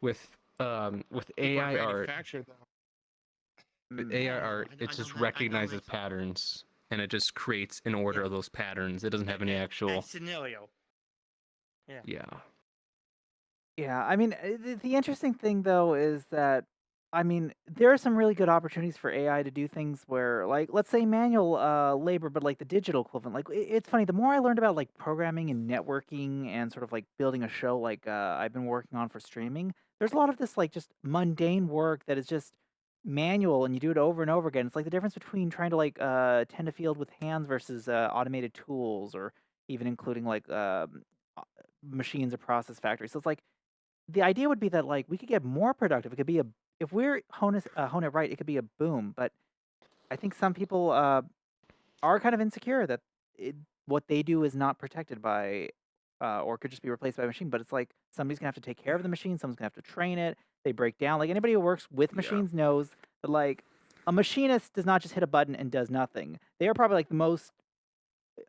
Speaker 2: With
Speaker 5: People are
Speaker 2: AI art,
Speaker 5: manufactured though.
Speaker 2: with
Speaker 1: Mm.
Speaker 2: AI
Speaker 4: I know,
Speaker 2: art, it
Speaker 4: I
Speaker 2: just
Speaker 4: don't, I don't
Speaker 2: recognizes
Speaker 4: think so.
Speaker 2: patterns and it just creates an order
Speaker 4: Yeah,
Speaker 2: of those patterns. It doesn't have any
Speaker 4: and
Speaker 2: actual.
Speaker 4: scenario. Yeah.
Speaker 2: Yeah.
Speaker 1: Yeah, I mean, the interesting thing though is that, I mean, there are some really good opportunities for AI to do things where, like, let's say manual labor, but like the digital equivalent. Like, it's funny. The more I learned about like programming and networking and sort of like building a show, like I've been working on for streaming, there's a lot of this like just mundane work that is just manual, and you do it over and over again. It's like the difference between trying to like tend a field with hands versus automated tools, or even including like uh, machines or process factories. So it's like the idea would be that, like, we could get more productive. It could be a if we're hone it right, it could be a boom. But I think some people are kind of insecure that what they do is not protected by, or could just be replaced by a machine. But it's like somebody's gonna have to take care of the machine. Someone's gonna have to train it. They break down. Like anybody who works with
Speaker 2: Yeah.
Speaker 1: machines knows that, like, a machinist does not just hit a button and does nothing. They are probably like the most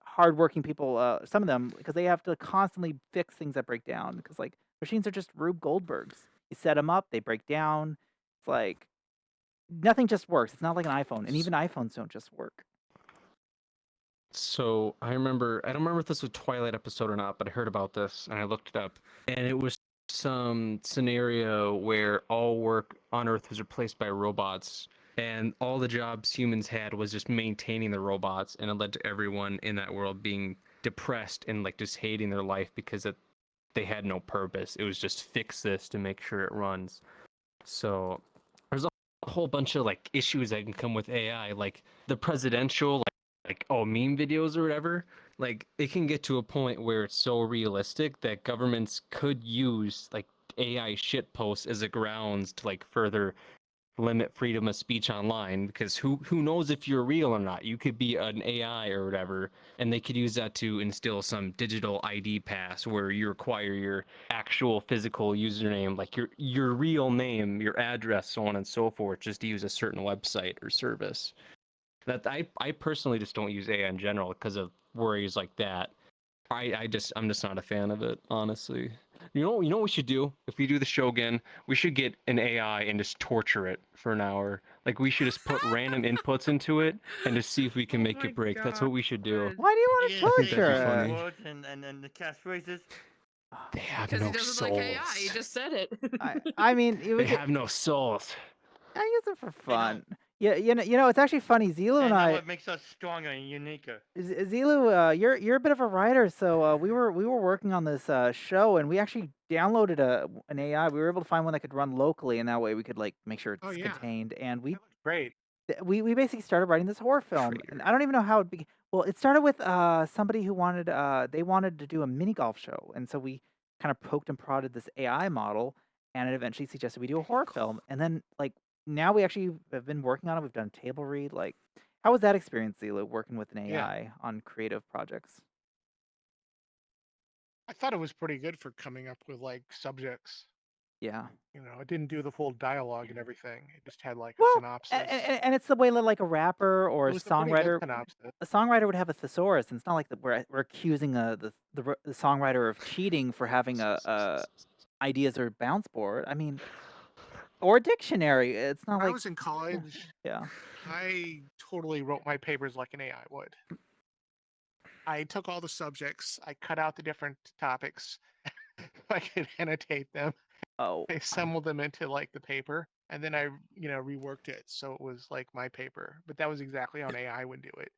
Speaker 1: hardworking people, some of them, because they have to constantly fix things that break down. Because like machines are just Rube Goldbergs. You set them up, they break down. It's like nothing just works. It's not like an iPhone, and even iPhones don't just work.
Speaker 2: So I don't remember if this was a Twilight episode or not, but I heard about this and I looked it up. And it was some scenario where all work on Earth was replaced by robots, and all the jobs humans had was just maintaining the robots, and it led to everyone in that world being depressed and like just hating their life because they had no purpose. It was just fix this to make sure it runs. So there's a whole bunch of like issues that can come with AI, like the presidential, oh, meme videos or whatever. Like it can get to a point where it's so realistic that governments could use like AI shit posts as a grounds to like further limit freedom of speech online, because who knows if you're real or not. You could be an AI or whatever, and they could use that to instill some digital ID pass where you require your actual physical username, like your real name, your address, so on and so forth, just to use a certain website or service. That I personally just don't use AI in general because of worries like that. I'm just not a fan of it, honestly. You know what we should do? If we do the show again, we should get an AI and just torture it for an hour. Like we should just put random inputs into it and just see if we can
Speaker 3: Oh
Speaker 2: make
Speaker 3: my
Speaker 2: it break. That's what we should do.
Speaker 3: God.
Speaker 1: Why do you want
Speaker 4: You
Speaker 1: to
Speaker 4: can
Speaker 2: think
Speaker 4: say
Speaker 2: that'd be
Speaker 1: torture
Speaker 4: certain
Speaker 2: funny.
Speaker 1: it?
Speaker 4: words and the catchphrases.
Speaker 2: They have
Speaker 3: Because he
Speaker 2: no
Speaker 3: doesn't like AI. He
Speaker 2: souls.
Speaker 3: just said it.
Speaker 1: I mean,
Speaker 2: They have no souls.
Speaker 1: I use it for
Speaker 4: They don't.
Speaker 1: fun. Yeah, it's actually funny. Zilu and
Speaker 4: And that's
Speaker 1: I,
Speaker 4: what makes us stronger and uniquer.
Speaker 1: Zilu, you're a bit of a writer, so we were working on this show, and we actually downloaded an AI. We were able to find one that could run locally, and that way we could like make sure
Speaker 5: Oh
Speaker 1: it's
Speaker 5: yeah,
Speaker 1: contained. And
Speaker 5: that looks great.
Speaker 1: we basically started writing this horror film, and
Speaker 2: Traitor.
Speaker 1: I don't even know how it began. Well, it started with somebody who wanted they wanted to do a mini golf show, and so we kind of poked and prodded this AI model, and it eventually suggested we do a horror film. And then like now we actually have been working on it. We've done table read. Like, how was that experience, Zila, working with an
Speaker 5: Yeah,
Speaker 1: AI on creative projects?
Speaker 5: I thought it was pretty good for coming up with like subjects.
Speaker 1: Yeah.
Speaker 5: You know, it didn't do the full dialogue and everything. It just had like a
Speaker 1: Well,
Speaker 5: synopsis.
Speaker 1: and it's the way that like a rapper or
Speaker 5: It
Speaker 1: a
Speaker 5: was a pretty good
Speaker 1: songwriter
Speaker 5: synopsis.
Speaker 1: would have a thesaurus, and it's not like we're accusing the songwriter of cheating for having a ideas or bounce board. I mean, or a dictionary. It's not
Speaker 5: When I
Speaker 1: like
Speaker 5: was in college,
Speaker 1: yeah.
Speaker 5: I totally wrote my papers like an AI would. I took all the subjects, I cut out the different topics, I could annotate them,
Speaker 1: Oh,
Speaker 5: I assembled them into like the paper, and then I, reworked it so it was like my paper. But that was exactly how an AI would do it.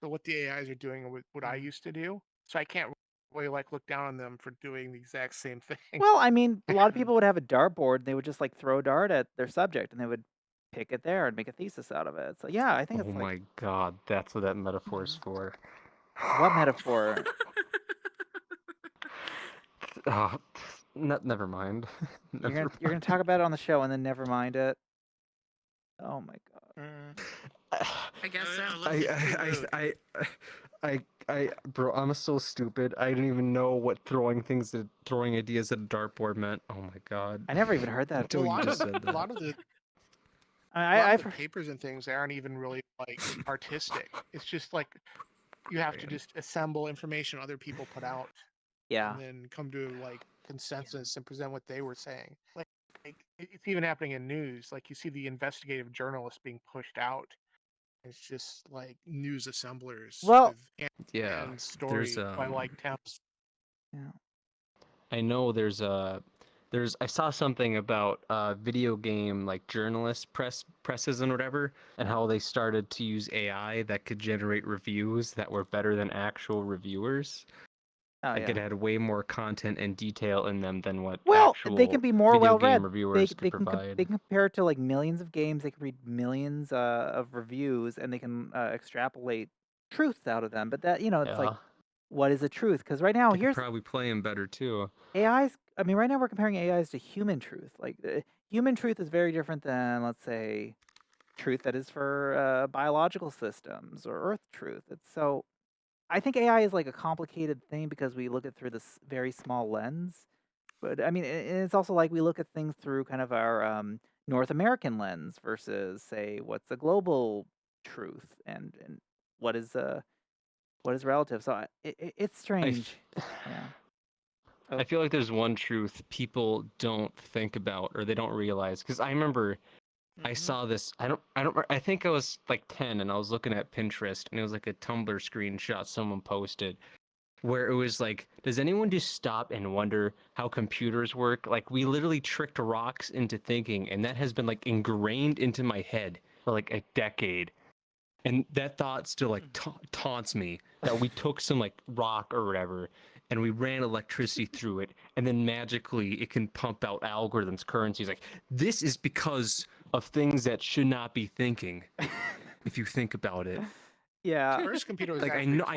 Speaker 5: So what the AIs are doing are what I used to do. So I can't really like look down on them for doing the exact same thing.
Speaker 1: well, I mean, a lot of people would have a dartboard. And they would just like throw a dart at their subject, and they would pick it there and make a thesis out of it. So yeah, I think
Speaker 2: Oh
Speaker 1: it's like
Speaker 2: my god, that's what that metaphor is
Speaker 1: Mhm.
Speaker 2: for.
Speaker 1: What metaphor?
Speaker 2: Oh, never mind.
Speaker 1: You're
Speaker 2: Never
Speaker 1: gonna
Speaker 2: mind.
Speaker 1: talk about it on the show and then never mind it. Oh my god.
Speaker 4: Mm.
Speaker 3: I guess so.
Speaker 4: Unless it's too rude.
Speaker 2: bro, I'm so stupid. I didn't even know what throwing ideas at a dartboard meant. Oh my god.
Speaker 1: I never even heard that.
Speaker 2: Until you just said
Speaker 5: A
Speaker 2: that.
Speaker 5: lot of the
Speaker 1: I've
Speaker 5: papers and things aren't even really like artistic. It's just like you have to just assemble information other people put out
Speaker 1: yeah.
Speaker 5: and then come to like consensus and present what they were saying. Like it's even happening in news. Like you see the investigative journalists being pushed out. It's just like news assemblers
Speaker 1: Well,
Speaker 5: with
Speaker 2: Yeah.
Speaker 5: and story by like temps.
Speaker 1: yeah.
Speaker 2: I know I saw something about video game like journalists presses and whatever, and how they started to use AI that could generate reviews that were better than actual reviewers.
Speaker 1: Oh,
Speaker 2: Like
Speaker 1: yeah.
Speaker 2: it had way more content and detail in them than what
Speaker 1: Well,
Speaker 2: actual
Speaker 1: they can be more
Speaker 2: video
Speaker 1: well
Speaker 2: game
Speaker 1: read.
Speaker 2: reviewers could
Speaker 1: They
Speaker 2: provide.
Speaker 1: can compare it to like millions of games. They can read millions of reviews, and they can extrapolate truths out of them. But that it's like,
Speaker 2: Yeah,
Speaker 1: what is a truth? Because right now,
Speaker 2: they could
Speaker 1: here's
Speaker 2: probably play them better too.
Speaker 1: AIs. I mean, right now we're comparing AIs to human truth. Like human truth is very different than, let's say, truth that is for biological systems or Earth truth. It's so. I think AI is like a complicated thing because we look at through this very small lens. But I mean, it's also like we look at things through kind of our North American lens versus, say, what's a global truth and what is relative. So it's
Speaker 2: I,
Speaker 1: strange.
Speaker 2: f-
Speaker 1: Yeah.
Speaker 2: I
Speaker 1: Oh,
Speaker 2: feel like there's one truth people don't think about or they don't realize. Because I remember I saw this. I think I was like 10 and I was looking at Pinterest and it was like a Tumblr screenshot someone posted where it was like, does anyone just stop and wonder how computers work? Like we literally tricked rocks into thinking, and that has been like ingrained into my head for like a decade. And that thought still like taunts me that we took some like rock or whatever and we ran electricity through it, and then magically it can pump out algorithms, currencies. Like this is because of things that should not be thinking. If you think about it,
Speaker 1: yeah.
Speaker 5: First computer was
Speaker 2: like
Speaker 5: actually clockwork,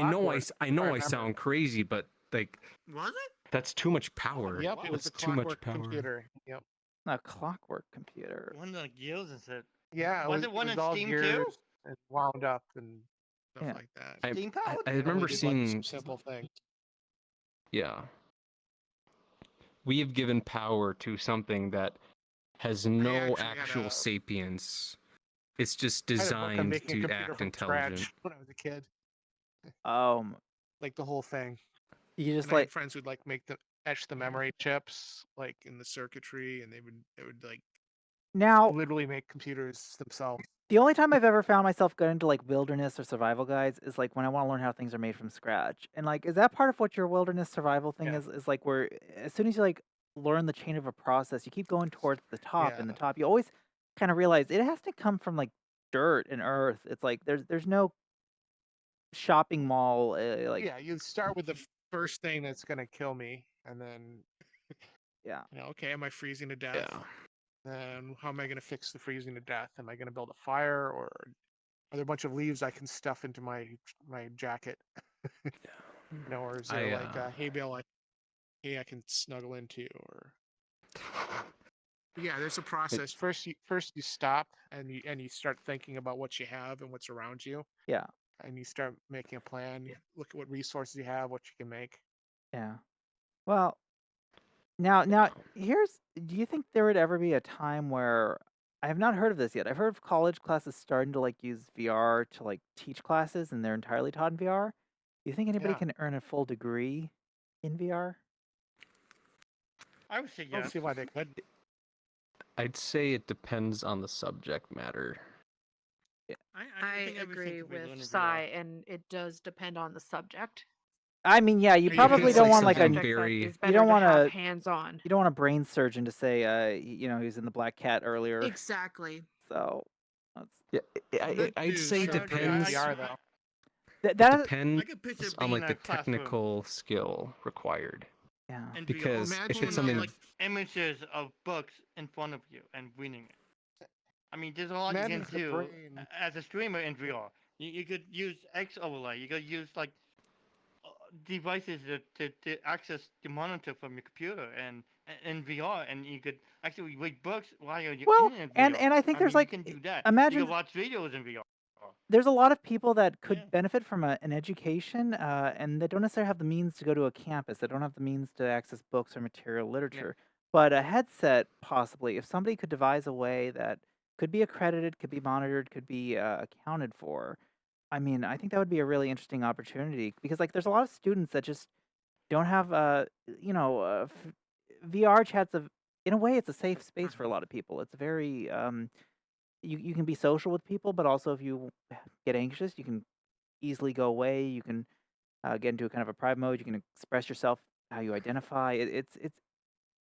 Speaker 2: I
Speaker 5: if
Speaker 2: know I
Speaker 5: remember.
Speaker 2: sound crazy, but like
Speaker 4: Was it?
Speaker 2: that's too much power.
Speaker 5: Yep, it was
Speaker 2: That's
Speaker 5: a
Speaker 2: too much
Speaker 5: clockwork
Speaker 2: power.
Speaker 5: computer. Yep.
Speaker 1: A clockwork computer.
Speaker 4: One of the gears and said,
Speaker 5: Yeah,
Speaker 4: Was it one
Speaker 5: was
Speaker 4: in
Speaker 5: all
Speaker 4: Steam
Speaker 5: gears
Speaker 4: too?
Speaker 5: and wound up and stuff
Speaker 1: Yeah.
Speaker 5: like that.
Speaker 2: I
Speaker 4: Steam powered?
Speaker 2: I
Speaker 5: It
Speaker 2: remember
Speaker 5: only did, like,
Speaker 2: seeing
Speaker 5: some simple things.
Speaker 2: yeah. We have given power to something that has no
Speaker 5: actually had
Speaker 2: actual
Speaker 5: a-
Speaker 2: sapience. It's just
Speaker 5: I had a book on
Speaker 2: designed
Speaker 5: making a
Speaker 2: to
Speaker 5: computer
Speaker 2: act
Speaker 5: from
Speaker 2: intelligent.
Speaker 5: scratch when I was a kid.
Speaker 1: Um,
Speaker 5: Like the whole thing.
Speaker 1: you just
Speaker 5: And I had
Speaker 1: like
Speaker 5: friends who'd like make the etch the memory chips like in the circuitry, and they would like
Speaker 1: now.
Speaker 5: literally make computers themselves.
Speaker 1: The only time I've ever found myself going to like wilderness or survival guides is like when I want to learn how things are made from scratch. And like, is that part of what your wilderness survival thing
Speaker 5: Yeah.
Speaker 1: is like where as soon as you like learn the chain of a process, you keep going towards the top and the
Speaker 5: Yeah.
Speaker 1: top, you always kind of realize it has to come from like dirt and earth. It's like there's no shopping mall like
Speaker 5: Yeah, you start with the first thing that's gonna kill me, and then
Speaker 1: yeah.
Speaker 5: okay, am I freezing to death?
Speaker 2: Yeah.
Speaker 5: Then how am I gonna fix the freezing to death? Am I gonna build a fire, or are there a bunch of leaves I can stuff into my jacket? Or is there like a hay bale I can snuggle into, or yeah, there's a process. First you stop and you start thinking about what you have and what's around you,
Speaker 1: Yeah.
Speaker 5: and you start making a plan. You look at what resources you have, what you can make.
Speaker 1: Yeah. Well, now here's do you think there would ever be a time where I have not heard of this yet. I've heard of college classes starting to like use VR to like teach classes and they're entirely taught in VR. Do you think anybody
Speaker 5: Yeah.
Speaker 1: can earn a full degree in VR?
Speaker 4: I would say
Speaker 5: I don't
Speaker 4: yes.
Speaker 5: see why they could.
Speaker 2: I'd say it depends on the subject matter.
Speaker 3: I
Speaker 4: think everything
Speaker 3: agree
Speaker 4: could be learned
Speaker 3: with
Speaker 4: in
Speaker 3: Sai, and it does depend on the subject.
Speaker 1: I mean, yeah, you
Speaker 5: If
Speaker 1: probably
Speaker 5: it's
Speaker 1: don't
Speaker 5: like
Speaker 1: want like a
Speaker 2: something
Speaker 3: Subjects that
Speaker 2: very-
Speaker 3: is
Speaker 1: you
Speaker 3: better
Speaker 1: don't
Speaker 3: to
Speaker 1: want
Speaker 3: have
Speaker 1: to
Speaker 3: hands-on.
Speaker 1: you don't want a brain surgeon to say he was in the Black Cat earlier.
Speaker 3: Exactly.
Speaker 1: So that's
Speaker 2: Yeah, I'd say it
Speaker 5: Sure,
Speaker 2: depends.
Speaker 5: VR though.
Speaker 1: that,
Speaker 2: It
Speaker 1: that is,
Speaker 2: depends
Speaker 4: I could picture
Speaker 2: on
Speaker 4: being
Speaker 2: like
Speaker 4: in
Speaker 2: the
Speaker 4: a classroom
Speaker 2: technical skill required.
Speaker 1: yeah.
Speaker 4: and
Speaker 2: Because
Speaker 4: VR,
Speaker 2: if it's
Speaker 4: pulling out,
Speaker 2: something
Speaker 4: like images of books in front of you and reading it. I mean, there's a lot
Speaker 5: Imagine
Speaker 4: you
Speaker 5: if
Speaker 4: can
Speaker 5: the
Speaker 4: do
Speaker 5: brain-
Speaker 4: as a streamer in VR. You could use X overlay. You could use like devices to access the monitor from your computer and in VR, and you could actually read books while you're
Speaker 1: Well,
Speaker 4: in VR.
Speaker 1: and I think there's
Speaker 4: mean,
Speaker 1: like
Speaker 4: you can do that. You
Speaker 1: imagine
Speaker 4: can watch videos in VR.
Speaker 1: there's a lot of people that
Speaker 4: Yeah.
Speaker 1: could benefit from an education, and they don't necessarily have the means to go to a campus. They don't have the means to access books or material
Speaker 5: Yeah.
Speaker 1: literature. But a headset, possibly, if somebody could devise a way that could be accredited, could be monitored, could be accounted for. I mean, I think that would be a really interesting opportunity because, like, there's a lot of students that just don't have, VR chats. In a way, it's a safe space for a
Speaker 5: Mhm.
Speaker 1: lot of people. It's very, you can be social with people, but also if you get anxious, you can easily go away. You can get into a kind of a private mode. You can express yourself how you identify. It's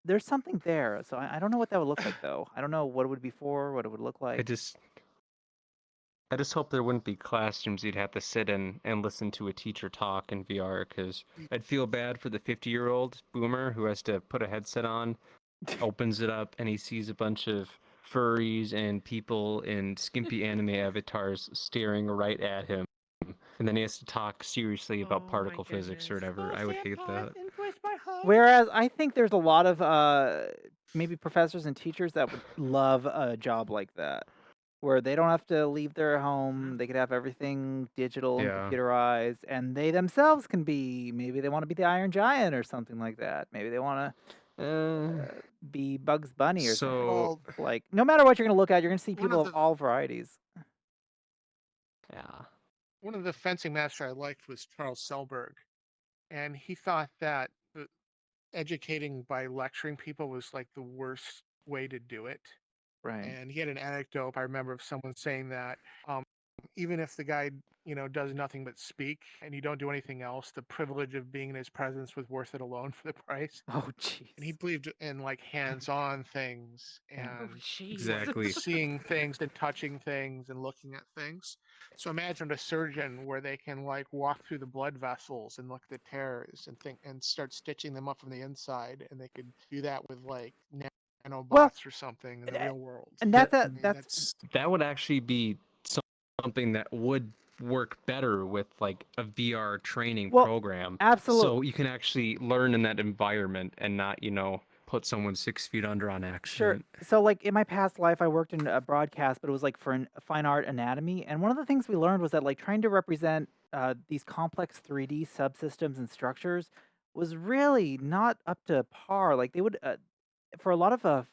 Speaker 1: there's something there. So I don't know what that would look like though. I don't know what it would be for, what it would look
Speaker 2: I
Speaker 1: like.
Speaker 2: just I just hope there wouldn't be classrooms you'd have to sit in and listen to a teacher talk in VR because I'd feel bad for the 50-year-old boomer who has to put a headset on, opens it up, and he sees a bunch of furries and people in skimpy anime avatars staring right at him. And then he has to talk seriously about
Speaker 3: Oh my
Speaker 2: particle physics or
Speaker 3: goodness.
Speaker 2: whatever.
Speaker 4: Oh,
Speaker 2: I would hate
Speaker 4: senpai,
Speaker 2: that.
Speaker 4: embrace my heart.
Speaker 1: Whereas I think there's a lot of maybe professors and teachers that would love a job like that, where they don't have to leave their home. They could have everything digital and
Speaker 2: Yeah.
Speaker 1: computerized, and they themselves can be. Maybe they want to be the Iron Giant or something like that. Maybe they want
Speaker 2: Uh,
Speaker 1: to be Bugs Bunny or something.
Speaker 2: so,
Speaker 5: Well,
Speaker 1: Like, no matter what you're gonna look at, you're gonna see
Speaker 5: one
Speaker 1: people
Speaker 5: of
Speaker 1: of
Speaker 5: the
Speaker 1: all varieties.
Speaker 2: yeah.
Speaker 5: one of the fencing master I liked was Charles Selberg, and he thought that educating by lecturing people was like the worst way to do it.
Speaker 1: Right.
Speaker 5: And he had an anecdote I remember of someone saying that even if the guy does nothing but speak and you don't do anything else, the privilege of being in his presence was worth it alone for the price.
Speaker 1: Oh,
Speaker 5: And he
Speaker 1: jeez.
Speaker 5: believed in like hands-on things
Speaker 1: Yeah.
Speaker 3: Oh
Speaker 5: and like
Speaker 2: Exactly.
Speaker 3: jeez.
Speaker 5: seeing things and touching things and looking at things. So imagine a surgeon where they can like walk through the blood vessels and look at the tears and think and start stitching them up from the inside, and they could do that with like
Speaker 1: Well,
Speaker 5: nanobots or something in the
Speaker 1: a-
Speaker 5: real world.
Speaker 1: and
Speaker 2: That
Speaker 5: I mean,
Speaker 1: that's
Speaker 2: that would actually be something that would work better with like a VR training
Speaker 1: well,
Speaker 2: program.
Speaker 1: absolute.
Speaker 2: So you can actually learn in that environment and not, put someone 6 feet under on
Speaker 1: Sure.
Speaker 2: accident.
Speaker 1: So, like in my past life, I worked in a broadcast, but it was like for fine art anatomy. And one of the things we learned was that like trying to represent these complex 3D subsystems and structures was really not up to par. Like they would, for a lot of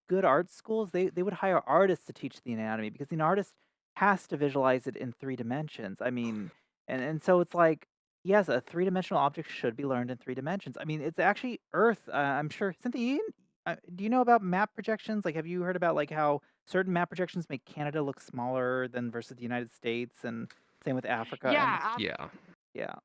Speaker 1: good art schools, they would hire artists to teach the anatomy because an artist has to visualize it in 3 dimensions. I mean, and so it's like yes, a 3 dimensional object should be learned in 3 dimensions. I mean, it's actually Earth. I'm sure. Cynthia, do you know about map projections? Like, have you heard about like how certain map projections make Canada look smaller than versus the United States, and same with Africa? And
Speaker 3: Yeah,
Speaker 2: Yeah.
Speaker 1: yeah,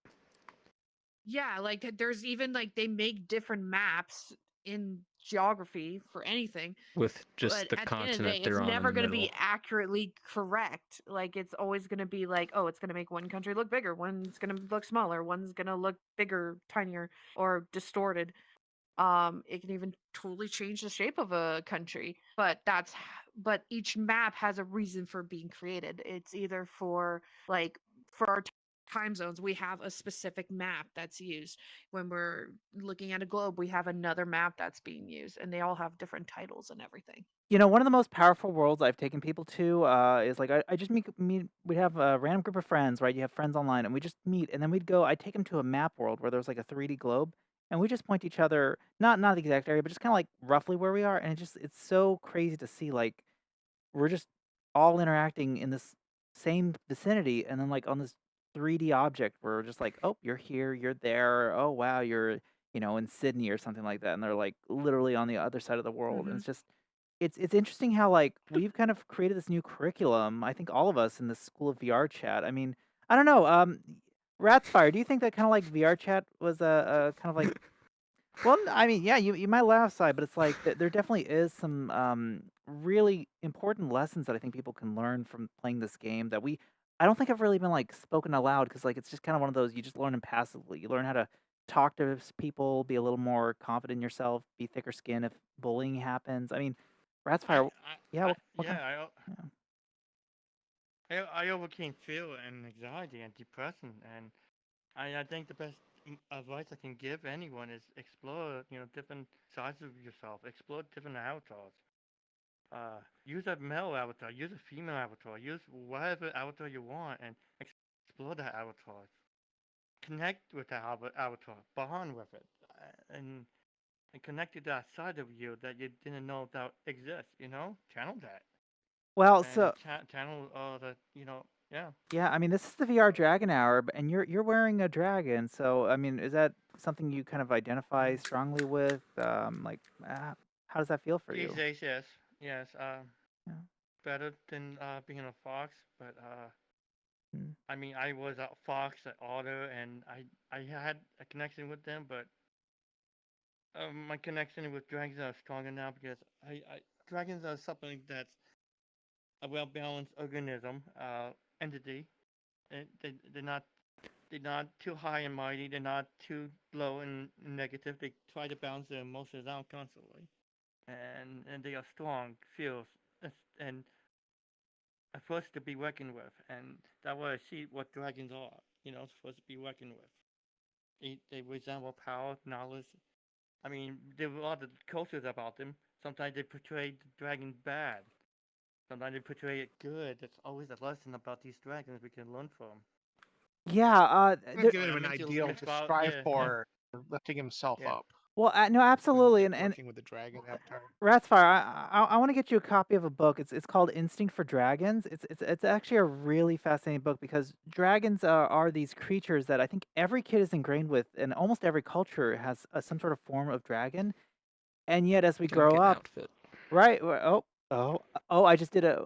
Speaker 3: yeah, like there's even like they make different maps in geography for anything,
Speaker 2: With just
Speaker 3: but
Speaker 2: the
Speaker 3: at the end of the
Speaker 2: continent
Speaker 3: day, it's
Speaker 2: they're on in
Speaker 3: never
Speaker 2: the
Speaker 3: going to be
Speaker 2: middle.
Speaker 3: accurately correct. Like it's always going to be like, oh, it's going to make one country look bigger, one's going to look smaller, one's going to look bigger, tinier, or distorted. It can even totally change the shape of a country, but but each map has a reason for being created. It's either for like for our time zones, we have a specific map that's used. When we're looking at a globe, we have another map that's being used, and they all have different titles and everything.
Speaker 1: one of the most powerful worlds I've taken people to is like I just meet. We'd have a random group of friends, right? You have friends online, and we just meet, and then we'd go. I'd take them to a map world where there's like a 3D globe, and we just point to each other, not the exact area, but just kind of like roughly where we are, and it's so crazy to see like we're just all interacting in this same vicinity, and then like on this 3D object, we're just like, oh, you're here, you're there. Oh wow, you're in Sydney or something like that, and they're like literally on the other side of the world, and
Speaker 3: Hmm.
Speaker 1: it's just it's interesting how like we've kind of created this new curriculum. I think all of us in this school of VR chat. I mean, I don't know. Rat's Fire. Do you think that kind of like VR chat was a kind of like well, I mean, yeah, you might laugh, side, but it's like there definitely is some really important lessons that I think people can learn from playing this game that I don't think have really been like spoken aloud because like it's just kind of one of those you just learn them passively. You learn how to talk to people, be a little more confident in yourself, be thicker skin if bullying happens. I mean, Rat's
Speaker 4: I,
Speaker 1: Fire. Yeah,
Speaker 4: I,
Speaker 1: what kind?
Speaker 4: yeah,
Speaker 1: Yeah.
Speaker 4: I overcame fear and anxiety and depression, and I think the best advice I can give anyone is explore, different sides of yourself, explore different avatars. use a male avatar, use a female avatar, use whatever avatar you want, and explore that avatar. Connect with that avatar, bond with it, and connect to that side of you that you didn't know that exists. Channel that
Speaker 1: Well,
Speaker 4: and
Speaker 1: so
Speaker 4: channel the yeah.
Speaker 1: yeah, I mean, this is the VR Dragon Hour, and you're wearing a dragon. So, I mean, is that something you kind of identify strongly with? Like, how does that feel for
Speaker 4: These
Speaker 1: you?
Speaker 4: days, yes, yes.
Speaker 1: Yeah.
Speaker 4: Better than being a fox, but
Speaker 1: Mm.
Speaker 4: I mean, I was a fox at Otter, and I had a connection with them, but my connection with dragons are stronger now because dragons are something that's a well balanced organism, entity. They're not too high and mighty. They're not too low and negative. They try to balance their emotions out constantly, and they are strong, fierce, and a force to be reckoned with. And that what I see what dragons are. Supposed to be reckoned with. They resemble power, knowledge. I mean, there are a lot of cultures about them. Sometimes they portray the dragon bad. Sometimes they portray it good. That's always a lesson about these dragons we can learn from.
Speaker 1: Yeah,
Speaker 5: Kind of giving
Speaker 4: I
Speaker 5: him an
Speaker 4: meant to
Speaker 5: ideal to strive
Speaker 4: yeah, yeah,
Speaker 5: for, lifting himself
Speaker 4: yeah.
Speaker 5: up
Speaker 1: well, no,
Speaker 5: when
Speaker 1: absolutely, and
Speaker 5: working with the dragon avatar.
Speaker 1: Ratsfire, I want to get you a copy of a book. It's called Instinct for Dragons. It's actually a really fascinating book because dragons are these creatures that I think every kid is ingrained with, and almost every culture has some sort of form of dragon. And yet, as we
Speaker 2: Gotta
Speaker 1: grow
Speaker 2: get an
Speaker 1: up,
Speaker 2: outfit.
Speaker 1: right? Oh! I just did a.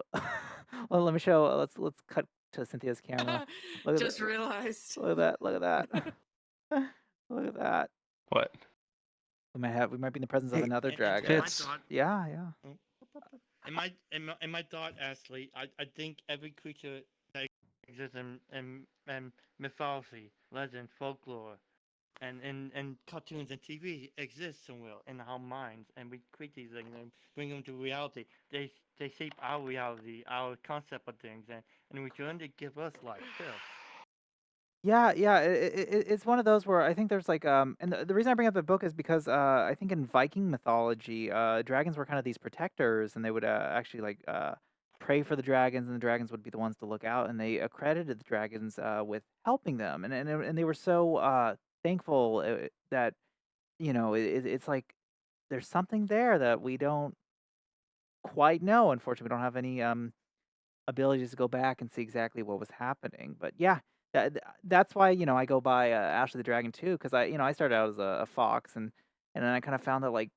Speaker 1: Well, let me show. Let's cut to Cynthia's camera. Look at
Speaker 3: Just
Speaker 1: that!
Speaker 3: realized.
Speaker 1: Look at that! Look at that! Look at that!
Speaker 2: What?
Speaker 1: We might be in the presence of
Speaker 5: Hey,
Speaker 1: another
Speaker 4: And my
Speaker 1: dragon.
Speaker 2: Fits.
Speaker 4: thought,
Speaker 1: Yeah, yeah.
Speaker 4: oh, and my thought, Ashley, I think every creature that exists in mythology, legend, folklore, and cartoons and TV exists somewhere in our minds, and we create these things and bring them to reality. They shape our reality, our concept of things, and in return they give us life too.
Speaker 1: Yeah, yeah, it's one of those where I think there's like and the reason I bring up the book is because I think in Viking mythology, dragons were kind of these protectors, and they would actually like pray for the dragons, and the dragons would be the ones to look out, and they accredited the dragons with helping them, and they were so thankful that it's like there's something there that we don't quite know. Unfortunately, we don't have any abilities to go back and see exactly what was happening. But yeah, that's why I go by Ashley the Dragon too, because I started out as a fox, and then I kind of found that like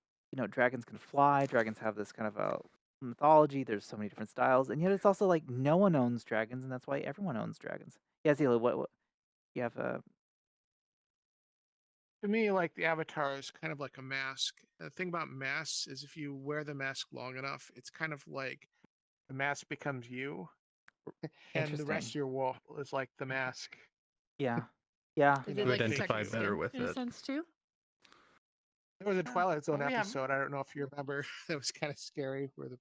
Speaker 1: dragons can fly. Dragons have this kind of a mythology. There's so many different styles, and yet it's also like no one owns dragons, and that's why everyone owns dragons. Yeah, Zila, what you have?
Speaker 5: To me, like the avatar is kind of like a mask. The thing about masks is if you wear the mask long enough, it's kind of like the mask becomes you, and the rest
Speaker 1: Interesting.
Speaker 5: of your wall is like the mask.
Speaker 1: Yeah, yeah,
Speaker 3: Is
Speaker 5: You
Speaker 3: it
Speaker 5: know,
Speaker 2: You
Speaker 3: like a
Speaker 5: take
Speaker 2: identify
Speaker 3: second
Speaker 2: better
Speaker 3: skin
Speaker 2: with
Speaker 3: in a
Speaker 2: it.
Speaker 3: sense too?
Speaker 5: there was a Twilight Zone
Speaker 4: Well, yeah,
Speaker 5: episode. I don't know if you remember. That was kind of scary, where the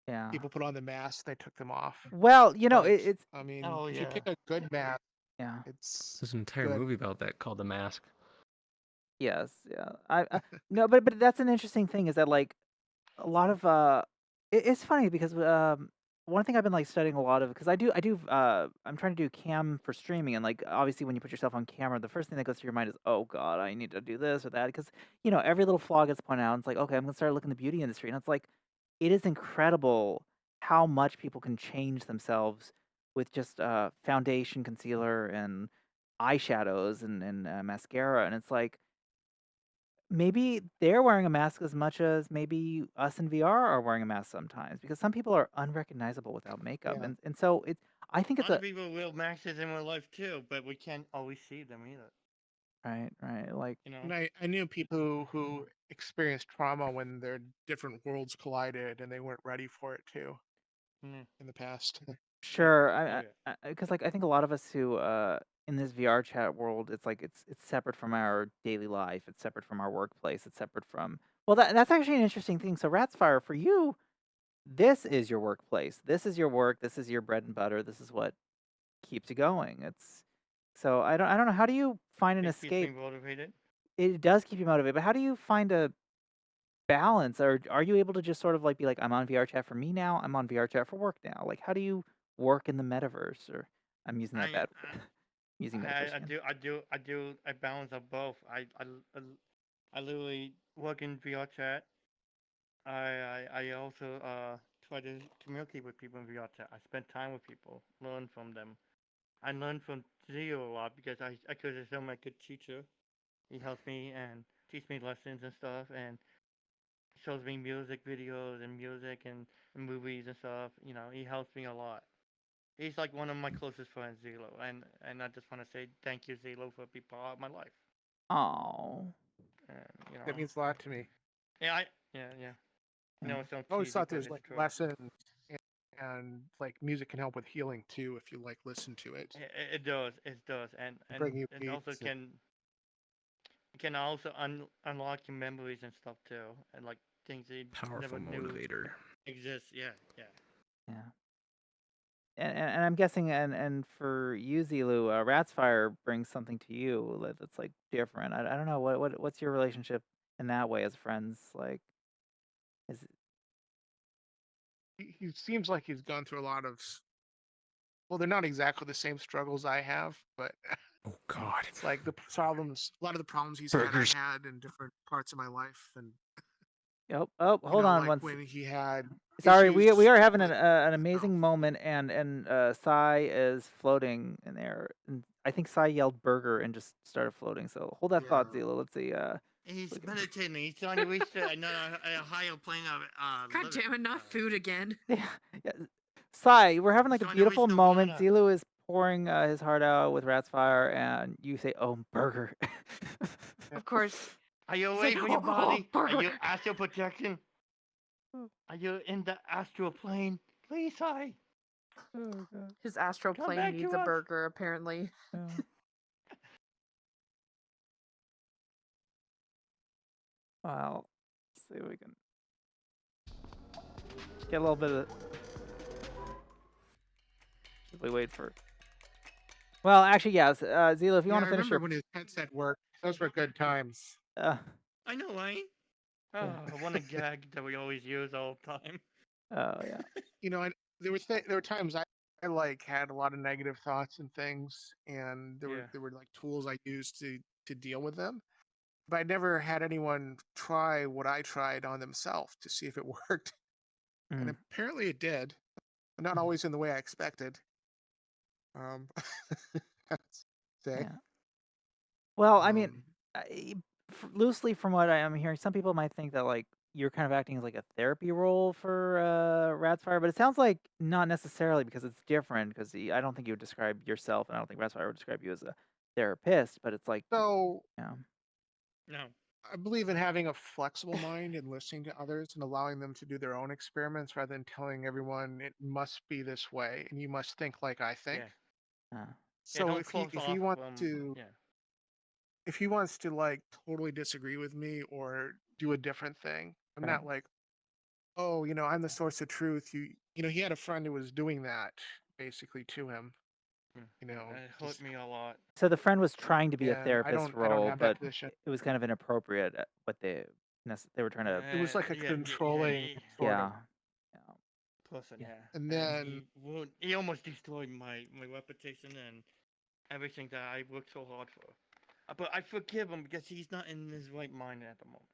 Speaker 1: yeah.
Speaker 5: people put on the mask, they took them off.
Speaker 1: Well,
Speaker 5: But
Speaker 1: it's
Speaker 5: I mean,
Speaker 4: oh
Speaker 5: if you
Speaker 4: yeah.
Speaker 5: pick a good mask,
Speaker 1: yeah.
Speaker 5: it's
Speaker 2: There's an entire
Speaker 5: good.
Speaker 2: movie about that called The Mask.
Speaker 1: Yes, yeah. I no, but that's an interesting thing is that like a lot of it's funny because one thing I've been like studying a lot of because I'm trying to do cam for streaming, and like obviously when you put yourself on camera, the first thing that goes through your mind is, oh god, I need to do this or that, because every little flaw gets pointed out, and it's like, okay, I'm gonna start looking at the beauty industry, and it's like it is incredible how much people can change themselves with just foundation, concealer, and eyeshadows and mascara, and it's like maybe they're wearing a mask as much as maybe us in VR are wearing a mask sometimes, because some people are unrecognizable without makeup,
Speaker 5: Yeah.
Speaker 1: and so I think
Speaker 4: A
Speaker 1: it's
Speaker 4: lot
Speaker 1: a
Speaker 4: of people will maxes in real life too, but we can't always see them either.
Speaker 1: right, like
Speaker 4: You know.
Speaker 5: And I knew people who experienced trauma when their different worlds collided and they weren't ready for it too
Speaker 4: Mm,
Speaker 5: in the past.
Speaker 4: yeah.
Speaker 1: sure,
Speaker 4: Oh yeah.
Speaker 1: because like I think a lot of us who in this VR chat world, it's like it's separate from our daily life, it's separate from our workplace, it's separate from well that's actually an interesting thing. So Ratsfire, for you, this is your workplace, this is your work, this is your bread and butter, this is what keeps you going. It's so I don't know, how do you find an
Speaker 4: It keeps me
Speaker 1: escape?
Speaker 4: motivated.
Speaker 1: It does keep you motivated, but how do you find balance? Or are you able to just sort of like be like, I'm on VR chat for me now, I'm on VR chat for work now? Like, how do you work in the metaverse? Or I'm using that
Speaker 4: I
Speaker 1: bad word. Using metaverse again.
Speaker 4: I balance of both. I literally work in VR chat. I also try to communicate with people in VR chat. I spend time with people, learn from them. I learn from Zio a lot because I consider him a good teacher. He helps me and teach me lessons and stuff, and shows me music videos and music and movies and stuff. You know, he helps me a lot. He's like one of my closest friends, Zelo, and I just want to say thank you, Zelo, for being part of my life.
Speaker 1: Oh.
Speaker 4: And
Speaker 5: That means a lot to me.
Speaker 4: yeah, yeah. You know,
Speaker 1: Yeah.
Speaker 4: it sounds
Speaker 5: I always
Speaker 4: cheesy,
Speaker 5: thought
Speaker 4: but
Speaker 5: there's
Speaker 4: it's
Speaker 5: like
Speaker 4: true.
Speaker 5: lessons and like music can help with healing too if you like listen to it.
Speaker 4: It does,
Speaker 5: Bring you
Speaker 4: and
Speaker 5: peace.
Speaker 4: also can also unlock your memories and stuff too, and like things that you never
Speaker 2: Powerful
Speaker 4: knew
Speaker 2: motivator.
Speaker 4: exist. Yeah.
Speaker 1: Yeah. And I'm guessing, and for you, Zilu, Rat's Fire brings something to you that's like different. I don't know what's your relationship in that way as friends like. Is
Speaker 5: He seems like he's gone through a lot of. Well, they're not exactly the same struggles I have, but
Speaker 2: Oh God.
Speaker 5: it's like a lot of the problems he's
Speaker 2: Burgers.
Speaker 5: had in different parts of my life, and
Speaker 1: oh, hold on
Speaker 5: like
Speaker 1: once.
Speaker 5: when he had
Speaker 1: Sorry,
Speaker 5: issues
Speaker 1: we are having
Speaker 5: with
Speaker 1: an
Speaker 5: himself.
Speaker 1: amazing moment, and Sai is floating in there, and I think Sai yelled burger and just started floating. So hold that thought,
Speaker 5: Yeah.
Speaker 1: Zila. Let's see.
Speaker 4: He's
Speaker 1: We can-
Speaker 4: meditating. He's trying to reach a higher plane of
Speaker 3: God damn it, not food again.
Speaker 1: yeah, yeah. Sai, we're having like a
Speaker 4: So I know he's
Speaker 1: beautiful moment.
Speaker 4: Nirvana.
Speaker 1: Zilu is pouring his heart out with Rat's Fire, and you say, "Oh, burger."
Speaker 3: Of course.
Speaker 4: Are you
Speaker 3: He's
Speaker 4: away
Speaker 3: like,
Speaker 4: from your
Speaker 3: "Oh,
Speaker 4: body? Are
Speaker 3: burger."
Speaker 4: you astral projection? Are you in the astral plane? Please, Sai.
Speaker 1: Oh god.
Speaker 3: His astral
Speaker 4: Come
Speaker 3: plane
Speaker 4: back
Speaker 3: needs
Speaker 4: to
Speaker 3: a
Speaker 4: us.
Speaker 3: burger, apparently.
Speaker 1: Yeah. Well, let's see if we can get a little bit of. We wait for. Well, actually, yes. Zila, if you
Speaker 5: Yeah,
Speaker 1: want
Speaker 5: I
Speaker 1: to finish
Speaker 5: remember
Speaker 1: your.
Speaker 5: when his headset worked. Those were good times.
Speaker 1: Uh,
Speaker 4: I know, right? Oh, one a gag that we always use all the time.
Speaker 1: oh yeah.
Speaker 5: There were times I like had a lot of negative thoughts and things, and there were like tools I used to deal with them. But I never had anyone try what I tried on themselves to see if it worked, and
Speaker 1: Mm,
Speaker 5: apparently it did, but not always in the way I expected. Um, I'd say.
Speaker 1: yeah. Well, I mean,
Speaker 5: Um,
Speaker 1: loosely from what I am hearing, some people might think that like you're kind of acting as like a therapy role for Rat's Fire, but it sounds like not necessarily because it's different. Because I don't think you would describe yourself, and I don't think Rat's Fire would describe you as a therapist. But it's like,
Speaker 5: so
Speaker 1: yeah,
Speaker 4: No.
Speaker 5: I believe in having a flexible mind and listening to others and allowing them to do their own experiments rather than telling everyone it must be this way and you must think like I think.
Speaker 4: Yeah.
Speaker 1: uh,
Speaker 4: Yeah.
Speaker 5: So
Speaker 4: Don't close
Speaker 5: if
Speaker 4: off
Speaker 5: he wants
Speaker 4: from.
Speaker 5: to
Speaker 4: Yeah.
Speaker 5: if he wants to like totally disagree with me or do a different thing, I'm
Speaker 1: right.
Speaker 5: not like, oh, I'm the source of truth. He had a friend who was doing that basically to him.
Speaker 4: It hurt
Speaker 5: Just
Speaker 4: me a lot.
Speaker 1: So the friend was trying to be a
Speaker 5: and
Speaker 1: therapist
Speaker 5: I don't
Speaker 1: role,
Speaker 5: have that
Speaker 1: but
Speaker 5: position.
Speaker 1: it was kind of inappropriate what they were trying to.
Speaker 5: It was like a controlling sort of.
Speaker 1: Yeah, yeah,
Speaker 4: Person,
Speaker 1: yeah.
Speaker 4: yeah.
Speaker 5: And
Speaker 4: And
Speaker 5: then
Speaker 4: he almost destroyed my reputation and everything that I worked so hard for. But I forgive him because he's not in his right mind at the moment.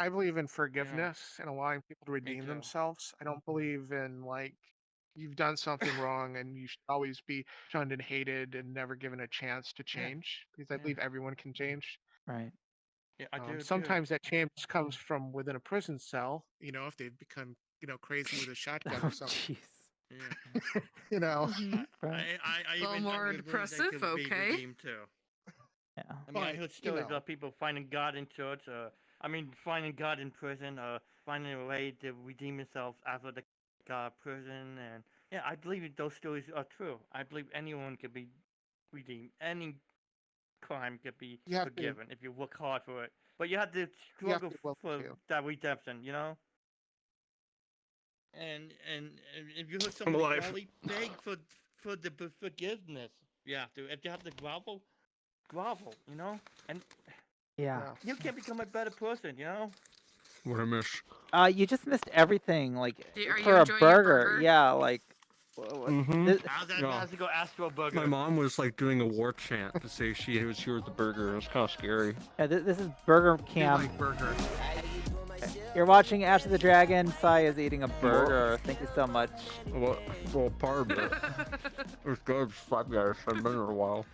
Speaker 5: I believe in forgiveness and allowing people to
Speaker 4: Me
Speaker 5: redeem
Speaker 4: too.
Speaker 5: themselves. I don't believe in like you've done something wrong and you should always be shunned and hated and never given a chance to
Speaker 4: Yeah.
Speaker 5: change because I
Speaker 4: Yeah.
Speaker 5: believe everyone can change.
Speaker 1: Right.
Speaker 4: Yeah, I do too.
Speaker 5: Sometimes that change comes from within a prison cell, if they've become, crazy with a shotgun
Speaker 1: Oh
Speaker 5: or something.
Speaker 1: jeez.
Speaker 4: Yeah.
Speaker 3: Mhm.
Speaker 1: Right.
Speaker 4: I
Speaker 3: A little
Speaker 4: even
Speaker 3: more
Speaker 4: believe they
Speaker 3: depressive,
Speaker 4: could be
Speaker 3: okay.
Speaker 4: redeemed too.
Speaker 1: Yeah.
Speaker 4: I mean, I
Speaker 5: But,
Speaker 4: heard stories of people finding God in church. Finding God in prison. Finding a way to redeem themselves after the prison. And yeah, I believe those stories are true. I believe anyone could be redeemed. Any crime could be
Speaker 5: you have to
Speaker 4: forgiven if you work hard for it. But you have to
Speaker 5: you have to
Speaker 4: struggle
Speaker 5: be willing
Speaker 4: for
Speaker 5: to.
Speaker 4: that redemption. You know. And if you heard
Speaker 2: I'm
Speaker 4: somebody
Speaker 2: alive.
Speaker 4: growl, beg for the forgiveness. You have to. If you have to grovel, grovel. You know. And
Speaker 1: Yeah.
Speaker 5: Yeah.
Speaker 4: You can become a better person, you know?
Speaker 2: What I miss.
Speaker 1: You just missed everything, like
Speaker 3: Are you
Speaker 1: for a
Speaker 3: enjoying your
Speaker 1: burger.
Speaker 3: burger?
Speaker 1: Yeah, like
Speaker 2: Mm-hmm.
Speaker 4: How's that
Speaker 2: Yeah.
Speaker 4: to go Astro Burger?
Speaker 2: My mom was like doing a war chant to say she was here with the burger. It was kind of scary.
Speaker 1: yeah, this is Burger
Speaker 5: Do
Speaker 1: Cam.
Speaker 5: like burger.
Speaker 1: You're watching Ash of the Dragon. Sai is eating a burger. Thank you so much.
Speaker 2: Well, part of it. It's good. Five Guys. I've been here a while.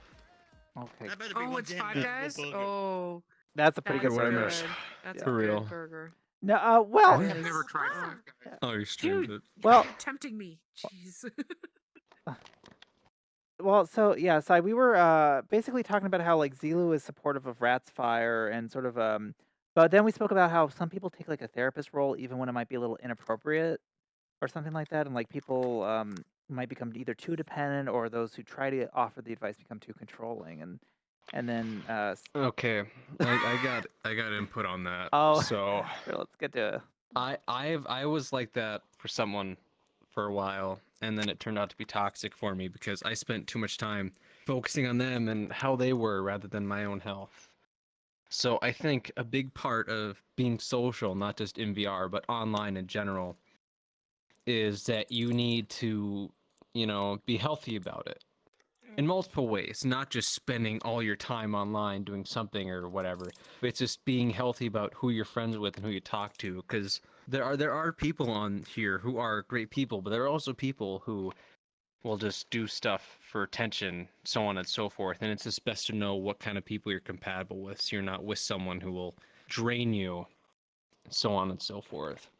Speaker 1: Okay,
Speaker 4: That better be
Speaker 3: Oh,
Speaker 4: one
Speaker 3: it's
Speaker 4: damn
Speaker 3: Five
Speaker 4: vegetable
Speaker 3: Guys.
Speaker 4: burger.
Speaker 3: Oh,
Speaker 1: that's a pretty
Speaker 3: that's
Speaker 1: good
Speaker 2: what I
Speaker 1: burger.
Speaker 2: missed.
Speaker 3: good. That's
Speaker 1: Yeah.
Speaker 3: a
Speaker 2: For
Speaker 3: good
Speaker 2: real.
Speaker 3: burger.
Speaker 1: No, well,
Speaker 5: I have
Speaker 3: Yes.
Speaker 5: never tried
Speaker 3: Oh.
Speaker 5: Five Guys.
Speaker 2: Oh, you streamed
Speaker 3: Dude,
Speaker 2: it.
Speaker 1: Well-
Speaker 3: you're tempting me. Jeez.
Speaker 1: well, so yeah, Sai, we were basically talking about how like Zilu is supportive of Rat's Fire and sort of but then we spoke about how some people take like a therapist role even when it might be a little inappropriate or something like that, and like people might become either too dependent or those who try to offer the advice become too controlling, and then
Speaker 2: Okay, I got input on that.
Speaker 1: Oh.
Speaker 2: So
Speaker 1: here, let's get to
Speaker 2: I was like that for someone for a while, and then it turned out to be toxic for me because I spent too much time focusing on them and how they were rather than my own health. So I think a big part of being social, not just in VR, but online in general, is that you need to, be healthy about it in multiple ways, not just spending all your time online doing something or whatever. But it's just being healthy about who you're friends with and who you talk to, because there are people on here who are great people, but there are also people who will just do stuff for attention, so on and so forth. And it's just best to know what kind of people you're compatible with, so you're not with someone who will drain you, so on and so forth.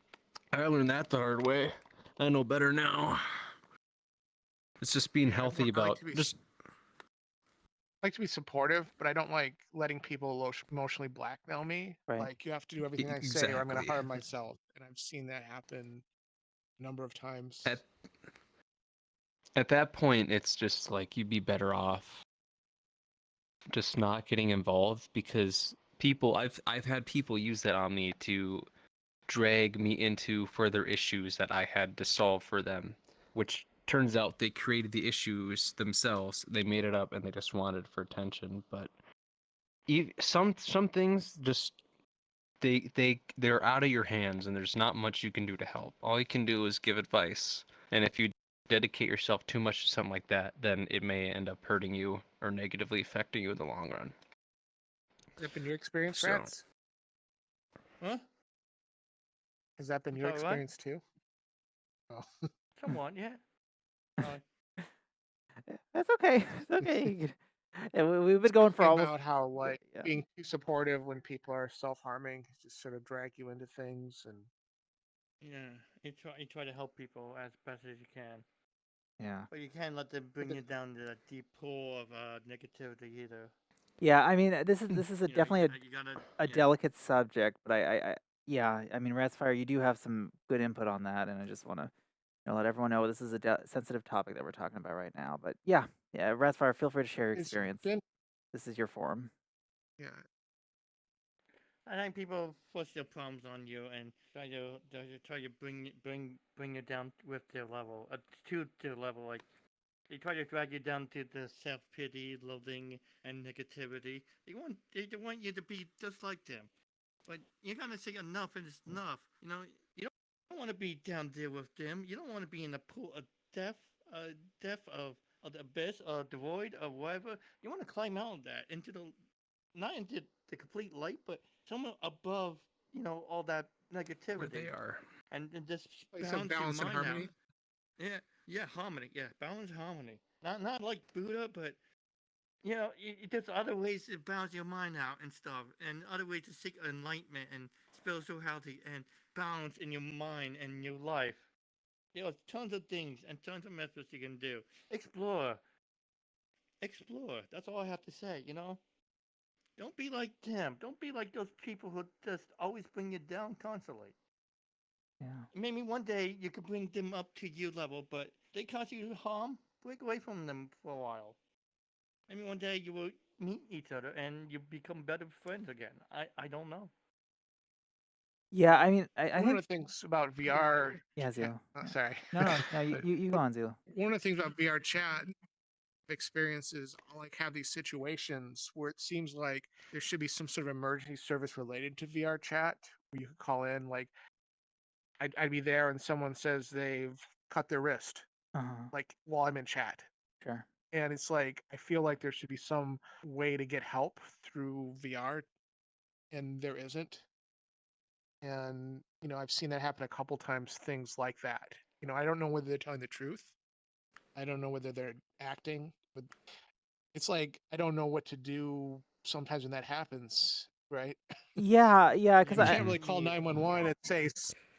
Speaker 2: I learned that the hard way. I know better now. It's just being healthy
Speaker 5: I like
Speaker 2: about
Speaker 5: to be
Speaker 2: just
Speaker 5: I like to be supportive, but I don't like letting people emotionally blackmail me.
Speaker 1: Right.
Speaker 5: Like you have to do everything I say, or I'm going to
Speaker 2: Exactly.
Speaker 5: harm myself. And I've seen that happen a number of times.
Speaker 2: At that point, it's just like you'd be better off just not getting involved, because I've had people use that on me to drag me into further issues that I had to solve for them, which turns out they created the issues themselves. They made it up and they just wanted for attention. But some things just they're out of your hands, and there's not much you can do to help. All you can do is give advice, and if you dedicate yourself too much to something like that, then it may end up hurting you or negatively affecting you in the long run.
Speaker 5: Has that been your experience,
Speaker 2: So-
Speaker 5: Rats?
Speaker 4: Huh?
Speaker 5: Has that been your
Speaker 4: Sorry, what?
Speaker 5: experience too? Oh.
Speaker 4: Somewhat, yeah.
Speaker 1: That's okay. It's okay. Yeah, we've been going for
Speaker 5: Something
Speaker 1: almost
Speaker 5: about how like
Speaker 1: yeah.
Speaker 5: being too supportive when people are self-harming just sort of drag you into things, and
Speaker 4: Yeah, you try to help people as best as you can,
Speaker 1: Yeah.
Speaker 4: but you can't let them bring you down to that deep pool of negativity either.
Speaker 1: Yeah, I mean, this is
Speaker 4: You know,
Speaker 1: definitely
Speaker 4: you gotta,
Speaker 1: a
Speaker 4: yeah.
Speaker 1: delicate subject, but yeah, I mean, Rat's Fire, you do have some good input on that, and I just want to let everyone know this is a sensitive topic that we're talking about right now. But yeah, Rat's Fire, feel free to share your
Speaker 5: it's
Speaker 1: experience.
Speaker 5: been
Speaker 1: This is your forum.
Speaker 5: yeah.
Speaker 4: I think people force their problems on you and try to bring you down with their level, to their level. Like they try to drag you down to the self pity, loathing, and negativity. They want you to be just like them. But you gotta say enough is enough. You know, you don't want to be down there with them. You don't want to be in the pool of death of the abyss or the void or whatever. You want to climb out of that into the not into the complete light, but somewhere above. You know all that negativity.
Speaker 2: Where they are.
Speaker 4: And just
Speaker 5: Place of balance and
Speaker 4: your mind
Speaker 5: harmony.
Speaker 4: out. Yeah, harmony. Yeah, balance, harmony. Not like Buddha, but there's other ways to balance your mind out and stuff, and other ways to seek enlightenment and spirituality and balance in your mind and your life. There are tons of things and tons of methods you can do. Explore. That's all I have to say. Don't be like them. Don't be like those people who just always bring you down constantly.
Speaker 1: Yeah.
Speaker 4: Maybe one day you could bring them up to your level, but they cause you harm. Break away from them for a while. Maybe one day you will meet each other and you become better friends again. I don't know.
Speaker 1: Yeah, I mean, I
Speaker 5: One
Speaker 1: think
Speaker 5: of the things about VR.
Speaker 1: yeah, Zero.
Speaker 5: Sorry.
Speaker 1: No, you go on, Zero.
Speaker 5: One of the things about VR chat experiences like have these situations where it seems like there should be some sort of emergency service related to VR chat where you could call in. Like I'd be there and someone says they've cut their wrist,
Speaker 1: Uh-huh.
Speaker 5: like while I'm in chat.
Speaker 1: Sure.
Speaker 5: And it's like I feel like there should be some way to get help through VR, and there isn't. And I've seen that happen a couple times. Things like that. I don't know whether they're telling the truth. I don't know whether they're acting, but it's like I don't know what to do sometimes when that happens, right?
Speaker 1: Yeah, yeah, because
Speaker 5: You
Speaker 4: Yeah,
Speaker 1: I
Speaker 5: can't really call
Speaker 4: me.
Speaker 5: 911 and say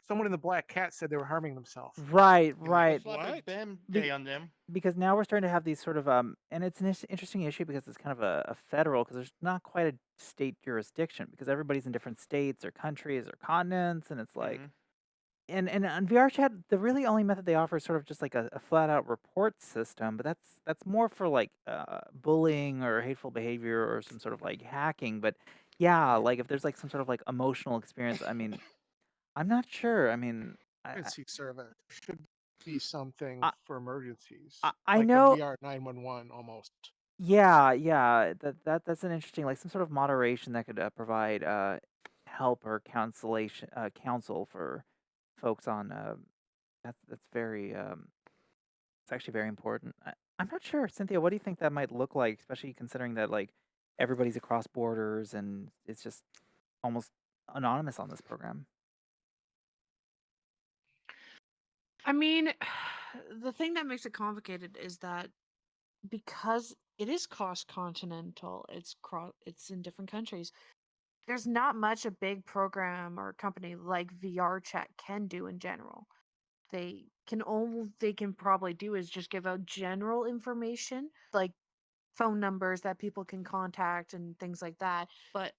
Speaker 5: someone in the black cat said they were harming themselves.
Speaker 1: right,
Speaker 5: You know,
Speaker 1: right.
Speaker 4: It's slap a
Speaker 5: what?
Speaker 4: bam day
Speaker 1: Be
Speaker 4: on them.
Speaker 1: because now we're starting to have these sort of and it's an interesting issue because it's kind of a federal because there's not quite a state jurisdiction because everybody's in different states or countries or continents, and it's like
Speaker 4: Hmm.
Speaker 1: and on VR chat, the really only method they offer is sort of just like a flat out report system, but that's more for like bullying or hateful behavior or some sort of like hacking. But yeah, like if there's like some sort of like emotional experience, I mean, I'm not sure. I mean,
Speaker 5: Emergency service should be something
Speaker 1: I,
Speaker 5: for emergencies,
Speaker 1: I
Speaker 5: like a
Speaker 1: know.
Speaker 5: VR 911 almost.
Speaker 1: Yeah, yeah, that's an interesting like some sort of moderation that could provide help or counsel for folks on that's very it's actually very important. I'm not sure, Cynthia. What do you think that might look like, especially considering that like everybody's across borders and it's just almost anonymous on this program?
Speaker 3: I mean, the thing that makes it complicated is that because it is cross continental, it's in different countries. There's not much a big program or company like VR Chat can do in general. They can probably do is just give out general information, like phone numbers that people can contact and things like that. But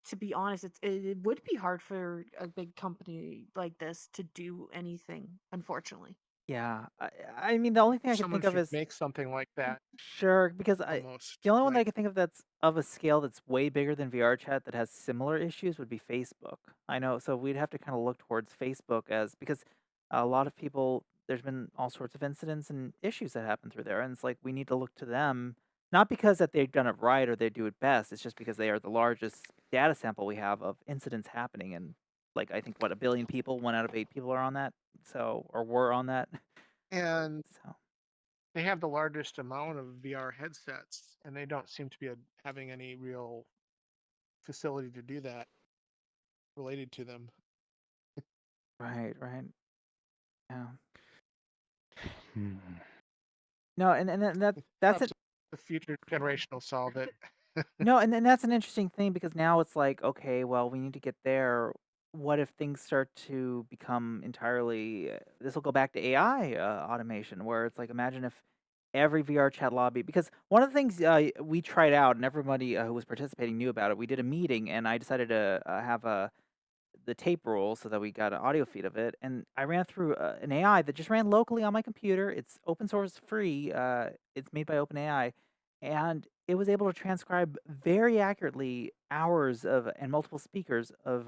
Speaker 3: to be honest, it would be hard for a big company like this to do anything, unfortunately.
Speaker 1: Yeah, I mean the only thing I could
Speaker 5: Someone
Speaker 1: think of
Speaker 5: should
Speaker 1: is
Speaker 5: make something like that
Speaker 1: sure, because the
Speaker 5: almost.
Speaker 1: only one that I
Speaker 5: Like,
Speaker 1: could think of that's of a scale that's way bigger than VR chat that has similar issues would be Facebook. I know, so we'd have to kind of look towards Facebook as because a lot of people there's been all sorts of incidents and issues that happen through there, and it's like we need to look to them not because that they've done it right or they do it best. It's just because they are the largest data sample we have of incidents happening, and like I think what 1 billion people, 1 out of 8 people are on that, so or were on that,
Speaker 5: and
Speaker 1: so.
Speaker 5: they have the largest amount of VR headsets, and they don't seem to be having any real facility to do that related to them.
Speaker 1: Right, right. Yeah.
Speaker 2: Hmm.
Speaker 1: No, and that's
Speaker 5: Perhaps
Speaker 1: it.
Speaker 5: the future generation will solve it.
Speaker 1: No, and then that's an interesting thing because now it's like, okay, well, we need to get there. What if things start to become entirely? This will go back to AI automation, where it's like, imagine if every VR chat lobby. Because one of the things we tried out, and everybody who was participating knew about it. We did a meeting, and I decided to have the tape roll so that we got an audio feed of it. And I ran through an AI that just ran locally on my computer. It's open source free. It's made by OpenAI, and it was able to transcribe very accurately hours of and multiple speakers of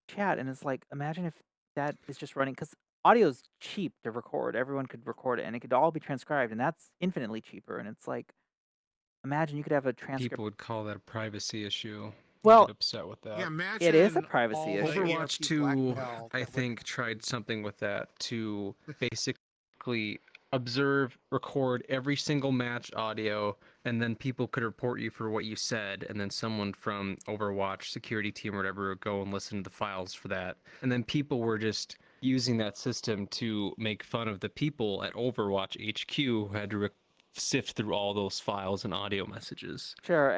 Speaker 1: chat. And it's like, imagine if that is just running because audio's cheap to record. Everyone could record it, and it could all be transcribed, and that's infinitely cheaper. And it's like, imagine you could have a transcript.
Speaker 2: People would call that a privacy issue. They get
Speaker 1: Well,
Speaker 2: upset with
Speaker 5: Yeah,
Speaker 2: that.
Speaker 1: it is a
Speaker 5: imagine
Speaker 1: privacy
Speaker 5: all the
Speaker 1: issue.
Speaker 2: Overwatch
Speaker 5: ARP
Speaker 2: 2,
Speaker 5: blackmail
Speaker 2: I
Speaker 5: that would.
Speaker 2: think, tried something with that to basically observe, record every single match audio, and then people could report you for what you said, and then someone from Overwatch security team or whatever would go and listen to the files for that. And then people were just using that system to make fun of the people at Overwatch HQ who had to sift through all those files and audio messages.
Speaker 1: Sure,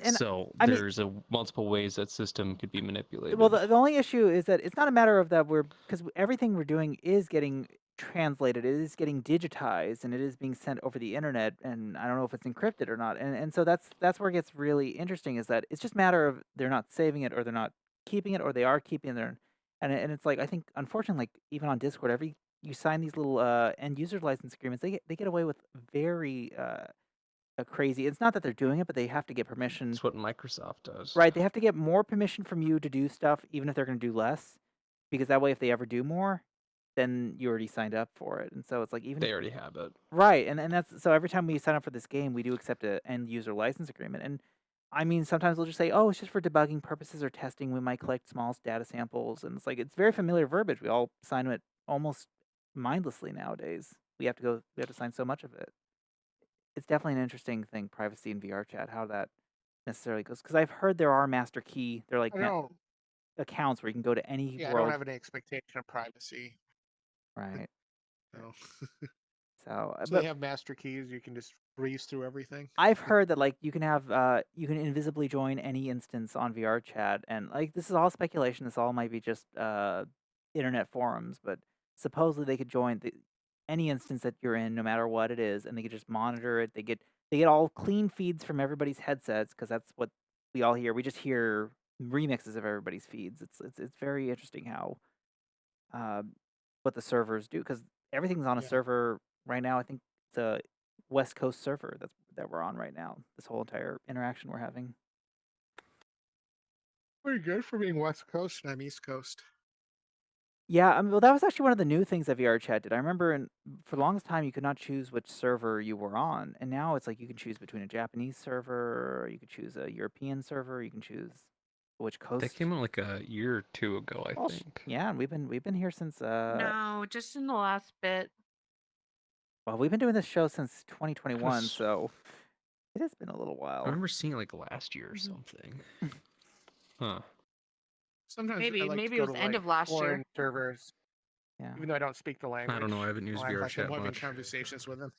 Speaker 1: and
Speaker 2: So
Speaker 1: I mean,
Speaker 2: there's multiple ways that system could be
Speaker 1: well,
Speaker 2: manipulated.
Speaker 1: the only issue is that it's not a matter of that we're because everything we're doing is getting translated, it is getting digitized, and it is being sent over the internet. And I don't know if it's encrypted or not. And so that's where it gets really interesting is that it's just a matter of they're not saving it or they're not keeping it or they are keeping it. And it's like I think unfortunately, like even on Discord, every you sign these little end user license agreements, they get away with very crazy. It's not that they're doing it, but they have to get permission.
Speaker 2: That's what Microsoft does.
Speaker 1: Right, they have to get more permission from you to do stuff, even if they're gonna do less, because that way, if they ever do more, then you already signed up for it. And so it's like even
Speaker 2: They already have it.
Speaker 1: right, and that's so every time we sign up for this game, we do accept a end user license agreement. And I mean, sometimes we'll just say, "Oh, it's just for debugging purposes or testing. We might collect small data samples," and it's like it's very familiar verbiage. We all sign it almost mindlessly nowadays. We have to sign so much of it. It's definitely an interesting thing, privacy in VR chat, how that necessarily goes. Because I've heard there are master key, they're like
Speaker 5: I don't.
Speaker 1: accounts where you can go to any
Speaker 5: Yeah, I don't
Speaker 1: world,
Speaker 5: have any expectation of privacy.
Speaker 1: right?
Speaker 5: No.
Speaker 1: So,
Speaker 5: So
Speaker 1: but
Speaker 5: they have master keys. You can just breeze through everything.
Speaker 1: I've heard that like you can have you can invisibly join any instance on VR chat, and like this is all speculation. This all might be just internet forums, but supposedly they could join any instance that you're in, no matter what it is, and they could just monitor it. They get all clean feeds from everybody's headsets because that's what we all hear. We just hear remixes of everybody's feeds. It's very interesting how uh, what the servers do because everything's on a
Speaker 5: Yeah.
Speaker 1: server right now. I think it's a West Coast server that we're on right now. This whole entire interaction we're having.
Speaker 5: Pretty good for being West Coast, and I'm East Coast.
Speaker 1: Yeah, I mean, well, that was actually one of the new things that VR Chat did. I remember for the longest time you could not choose which server you were on, and now it's like you can choose between a Japanese server, you could choose a European server, you can choose which
Speaker 2: That
Speaker 1: coast.
Speaker 2: came out like a year or two ago, I
Speaker 1: Well,
Speaker 2: think.
Speaker 1: yeah, and we've been here since
Speaker 3: No, just in the last bit.
Speaker 1: well, we've been doing this show since 2021,
Speaker 2: 'Cause
Speaker 1: so it has been a little
Speaker 2: I
Speaker 1: while.
Speaker 2: remember seeing it like last year or
Speaker 3: Mhm.
Speaker 2: something. Huh.
Speaker 5: Sometimes I
Speaker 3: Maybe
Speaker 5: like to
Speaker 3: maybe it
Speaker 5: go
Speaker 3: was
Speaker 5: to
Speaker 3: end
Speaker 5: like
Speaker 3: of last year.
Speaker 5: foreign servers,
Speaker 1: Yeah.
Speaker 5: even though I don't speak the language.
Speaker 2: I don't know. I haven't used
Speaker 5: I'll act
Speaker 2: VR
Speaker 5: like I'm
Speaker 2: chat
Speaker 5: having
Speaker 2: much.
Speaker 5: conversations with them.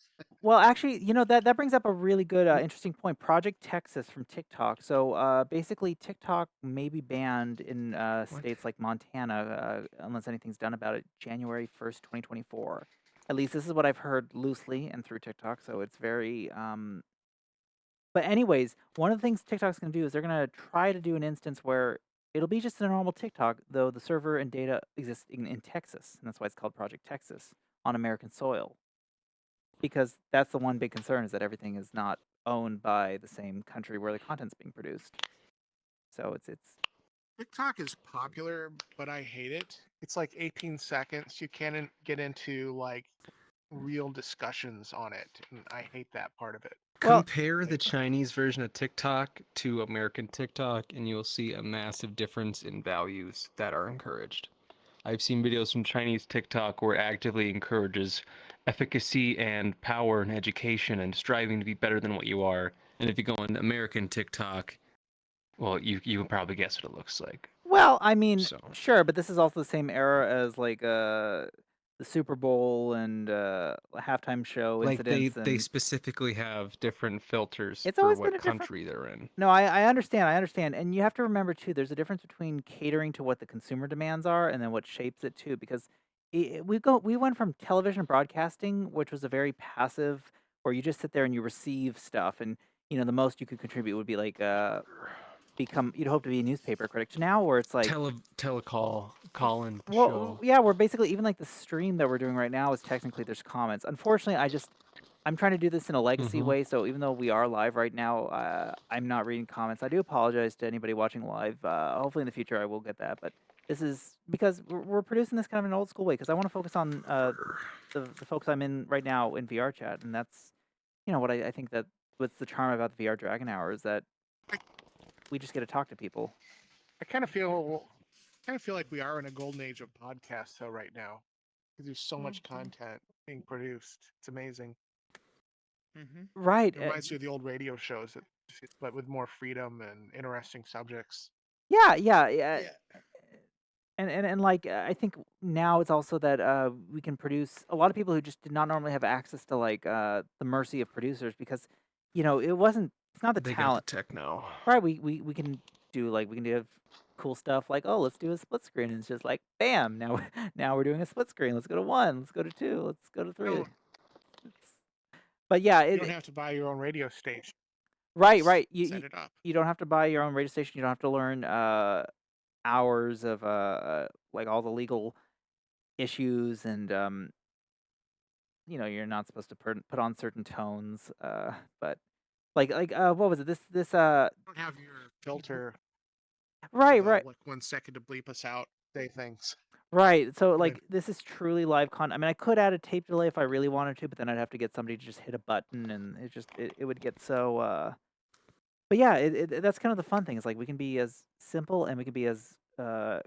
Speaker 1: Well, actually, that brings up a really good, interesting point. Project Texas from TikTok. So, basically, TikTok may be banned in
Speaker 2: What?
Speaker 1: states like Montana unless anything's done about it. January 1st, 2024. At least this is what I've heard loosely and through TikTok. So it's very. But anyways, one of the things TikTok's going to do is they're going to try to do an instance where it'll be just a normal TikTok, though the server and data exists in Texas, and that's why it's called Project Texas on American soil. Because that's the one big concern is that everything is not owned by the same country where the content's being produced. So it's
Speaker 5: TikTok is popular, but I hate it. It's like 18 seconds. You can't get into like real discussions on it, and I hate that part of it.
Speaker 1: well,
Speaker 2: Compare the Chinese version of TikTok to American TikTok, and you'll see a massive difference in values that are encouraged. I've seen videos from Chinese TikTok where it actively encourages efficacy and power and education and striving to be better than what you are. And if you go on American TikTok, well, you can probably guess what it looks like.
Speaker 1: well, I mean,
Speaker 2: So
Speaker 1: sure, but this is also the same era as like the Super Bowl and halftime show
Speaker 2: like
Speaker 1: incidents,
Speaker 2: they
Speaker 1: and
Speaker 2: specifically have different filters
Speaker 1: it's
Speaker 2: for
Speaker 1: always been
Speaker 2: what
Speaker 1: a different.
Speaker 2: country they're in.
Speaker 1: No, I understand, and you have to remember too. There's a difference between catering to what the consumer demands are, and then what shapes it too. Because we went from television broadcasting, which was a very passive, where you just sit there and you receive stuff, and the most you could contribute would be like you'd hope to be a newspaper critic. To now, where it's like
Speaker 2: Telecall, call-in
Speaker 1: well,
Speaker 2: show.
Speaker 1: yeah, we're basically even like the stream that we're doing right now is technically there's comments. Unfortunately, I'm trying to do this in a legacy
Speaker 2: Mhm.
Speaker 1: way, so even though we are live right now, I'm not reading comments. I do apologize to anybody watching live. Hopefully in the future I will get that, but this is because we're producing this kind of an old school way because I want to focus on the folks I'm in right now in VR chat, and that's what I think that what's the charm about the VR Dragon Hour is that we just get to talk to people.
Speaker 5: I kind of feel like we are in a golden age of podcasts though right now, because there's so much
Speaker 3: Mhm.
Speaker 5: content being produced. It's amazing.
Speaker 4: Mm-hmm.
Speaker 1: Right.
Speaker 5: It reminds me of the old radio shows, but with more freedom and interesting subjects.
Speaker 1: Yeah. And like I think now it's also that we can produce a lot of people who just did not normally have access to like the mercy of producers because it's not the
Speaker 2: They got the
Speaker 1: talent,
Speaker 2: tech now.
Speaker 1: right? We can do cool stuff like, oh, let's do a split screen, and it's just like bam, now we're doing a split screen. Let's go to 1, let's go to 2, let's go to 3.
Speaker 5: No,
Speaker 1: It's, but yeah,
Speaker 5: you don't have to buy your own radio station.
Speaker 1: right.
Speaker 5: Set it up.
Speaker 1: You don't have to buy your own radio station. You don't have to learn hours of like all the legal issues, and you're not supposed to put on certain tones, but what was it? This
Speaker 5: You don't have your filter for
Speaker 1: right,
Speaker 5: the
Speaker 1: right,
Speaker 5: like 1 second to bleep us out. Say things.
Speaker 1: Right. So
Speaker 5: And then
Speaker 1: like this is truly live I mean, I could add a tape delay if I really wanted to, but then I'd have to get somebody to just hit a button and it would get so but yeah, that's kind of the fun thing. Is like we can be as simple and we can be as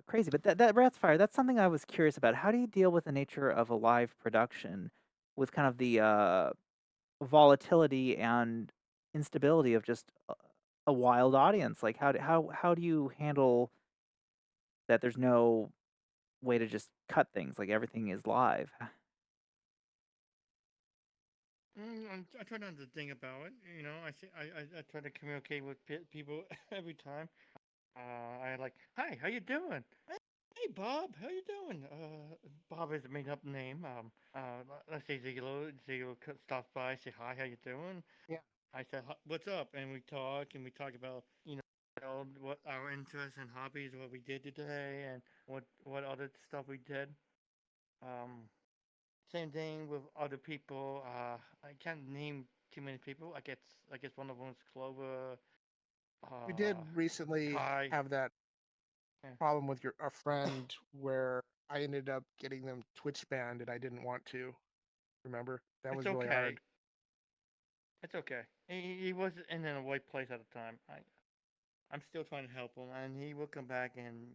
Speaker 1: crazy. But that Rat's Fire, that's something I was curious about. How do you deal with the nature of a live production with kind of the volatility and instability of just a wild audience? Like how do you handle that there's no way to just cut things, like everything is live?
Speaker 4: I try not to think about it. You know, I try to communicate with people every time. I like, hi, how you doing? Hey, Bob, how you doing? Bob is a made-up name. Let's say Zigalo. Zigalo stops by, say hi, how you doing?
Speaker 5: yeah,
Speaker 4: I said, what's up? And we talk about, what our interests and hobbies, what we did today, and what other stuff we did. Um, Same thing with other people. I can't name too many people. I guess one of them is Clover.
Speaker 5: we did
Speaker 4: Uh,
Speaker 5: recently
Speaker 4: Kai.
Speaker 5: have that
Speaker 4: Yeah.
Speaker 5: problem with a friend where I ended up getting them Twitch banned and I didn't want to. Remember? That
Speaker 4: It's
Speaker 5: was really
Speaker 4: okay.
Speaker 5: hard.
Speaker 4: It's okay. He was in a right place at the time. I'm still trying to help him, and he will come back, and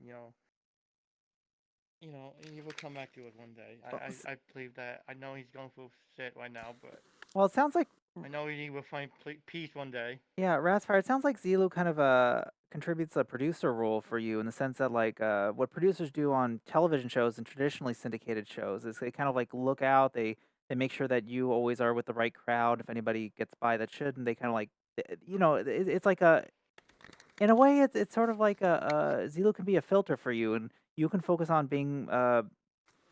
Speaker 4: he will come back to us one day.
Speaker 1: Well, s-
Speaker 4: I believe that. I know he's going through shit right now, but
Speaker 1: well, it sounds like
Speaker 4: I know he will find peace one day.
Speaker 1: yeah, Raspberry. It sounds like Zelu kind of contributes a producer role for you in the sense that like what producers do on television shows and traditionally syndicated shows is they kind of like look out, they make sure that you always are with the right crowd. If anybody gets by that shouldn't, they kind of like it's like a in a way it's sort of like Zelu can be a filter for you and you can focus on being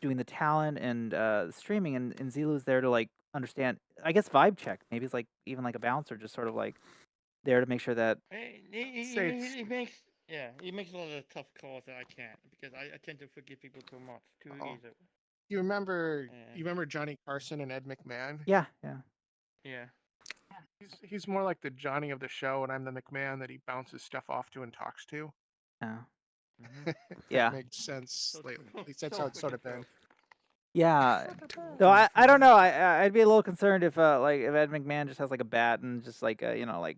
Speaker 1: doing the talent and streaming and Zelu's there to like understand I guess vibe check. Maybe it's like even like a bouncer just sort of like there to make sure that
Speaker 5: Say it's
Speaker 4: He makes he makes a lot of tough calls that I can't because I tend to forgive people too much, too
Speaker 5: oh,
Speaker 4: easy.
Speaker 5: you remember Johnny Carson and Ed McMahon?
Speaker 1: yeah, yeah.
Speaker 4: Yeah.
Speaker 5: He's more like the Johnny of the show, and I'm the McMahon that he bounces stuff off to and talks to.
Speaker 1: Yeah.
Speaker 4: Mm-hmm.
Speaker 5: If that
Speaker 1: Yeah.
Speaker 5: makes sense
Speaker 4: So
Speaker 5: lately.
Speaker 4: true.
Speaker 5: At least that's
Speaker 4: So
Speaker 5: how it's sort
Speaker 4: freaking
Speaker 5: of been.
Speaker 4: true.
Speaker 1: Yeah.
Speaker 5: True.
Speaker 1: So I don't know. I'd be a little concerned if like if Ed McMahon just has like a bat and just like like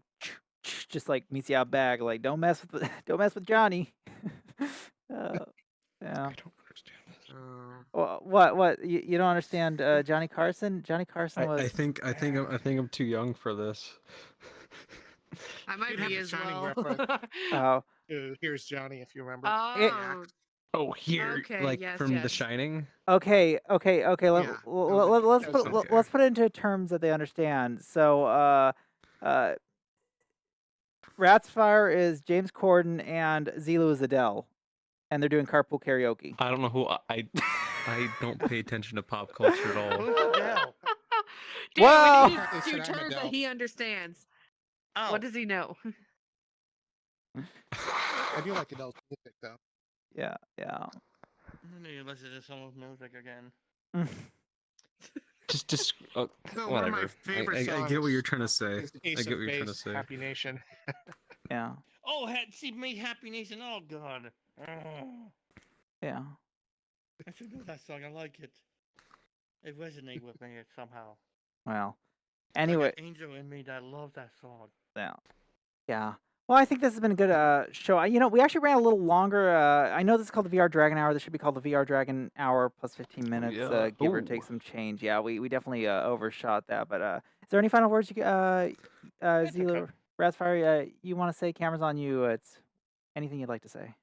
Speaker 1: just like meets you out back like don't mess with don't mess with Johnny. uh, yeah.
Speaker 5: I don't understand.
Speaker 1: What you don't understand Johnny Carson? Johnny Carson
Speaker 2: I
Speaker 1: was
Speaker 2: think I'm too young for this.
Speaker 3: I might
Speaker 5: Did have
Speaker 3: be
Speaker 5: the
Speaker 3: as
Speaker 5: Shining
Speaker 3: well.
Speaker 5: reference.
Speaker 1: oh
Speaker 5: Here's Johnny, if you remember.
Speaker 1: it,
Speaker 5: The
Speaker 3: Oh,
Speaker 5: axe.
Speaker 2: Oh, here,
Speaker 3: okay.
Speaker 2: like
Speaker 3: Yes,
Speaker 2: from The
Speaker 3: yes.
Speaker 2: Shining.
Speaker 1: okay.
Speaker 5: Yeah, that
Speaker 1: Let's
Speaker 5: was
Speaker 1: put
Speaker 5: him.
Speaker 1: let's put it into terms that they understand. So uh Rat's Fire is James Corden and Zelu is Adele, and they're doing carpool karaoke.
Speaker 2: I don't know who I don't pay attention to pop culture at all.
Speaker 4: Who's Adele?
Speaker 3: Damn,
Speaker 1: Whoa!
Speaker 3: we need
Speaker 5: They
Speaker 3: two
Speaker 5: said I'm
Speaker 3: terms that
Speaker 5: Adele.
Speaker 3: he understands.
Speaker 4: Oh.
Speaker 3: What does he know?
Speaker 5: I do like Adele's music, though.
Speaker 1: Yeah.
Speaker 4: I need to listen to some of music again.
Speaker 2: Just
Speaker 5: So one of my
Speaker 2: whatever.
Speaker 5: favorite
Speaker 2: I
Speaker 5: songs
Speaker 2: get what you're trying to say.
Speaker 5: is
Speaker 2: I
Speaker 5: Ace
Speaker 2: get what
Speaker 5: of
Speaker 2: you're trying to
Speaker 5: Base,
Speaker 2: say.
Speaker 5: Happy Nation.
Speaker 1: Yeah.
Speaker 4: Oh, see, me Happy Nation. Oh God. Oh,
Speaker 1: Yeah.
Speaker 4: I should know that song. I like it. It resonates with me somehow.
Speaker 1: Well.
Speaker 4: It's like
Speaker 1: Anyway,
Speaker 4: an angel in me that loves that song.
Speaker 1: yeah. Yeah. Well, I think this has been a good show. We actually ran a little longer. I know this is called the VR Dragon Hour. This should be called the VR Dragon Hour plus 15 minutes,
Speaker 2: Yeah.
Speaker 1: give or take some change. Yeah, we definitely overshot that. But is there any final words
Speaker 4: It's okay.
Speaker 1: Zila Raspberry, you want to say? Camera's on you. It's anything you'd like to say.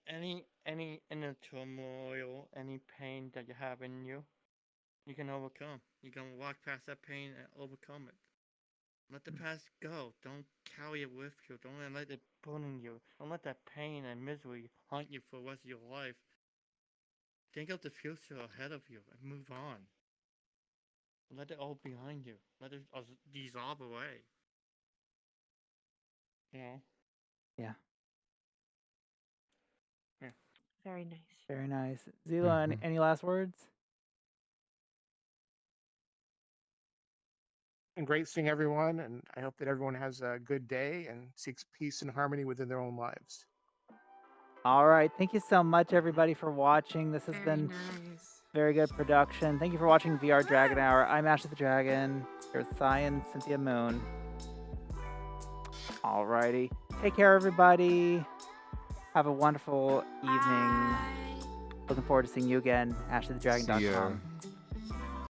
Speaker 4: Any inner turmoil, any pain that you have in you, you can overcome. You can walk past that pain and overcome it. Let the past go. Don't carry it with you. Don't let it burn you. Don't let that pain and misery haunt you for the rest of your life. Think of the future ahead of you and move on. Let it all behind you. Let it dissolve away. You know?
Speaker 1: Yeah.
Speaker 4: Yeah.
Speaker 3: Very nice.
Speaker 1: Very nice. Zila,
Speaker 2: Mhm.
Speaker 1: any last words?
Speaker 5: And great seeing everyone, and I hope that everyone has a good day and seeks peace and harmony within their own lives.
Speaker 1: All right. Thank you so much, everybody, for watching. This has
Speaker 3: Very
Speaker 1: been
Speaker 3: nice.
Speaker 1: very good production. Thank you for watching VR Dragon Hour. I'm Ashley the Dragon. Here's Cy and Cynthia Moon. Alrighty. Take care, everybody. Have a wonderful evening.
Speaker 3: Bye.
Speaker 1: Looking forward to seeing you again.
Speaker 2: See ya.
Speaker 1: AshleyTheDragon.com.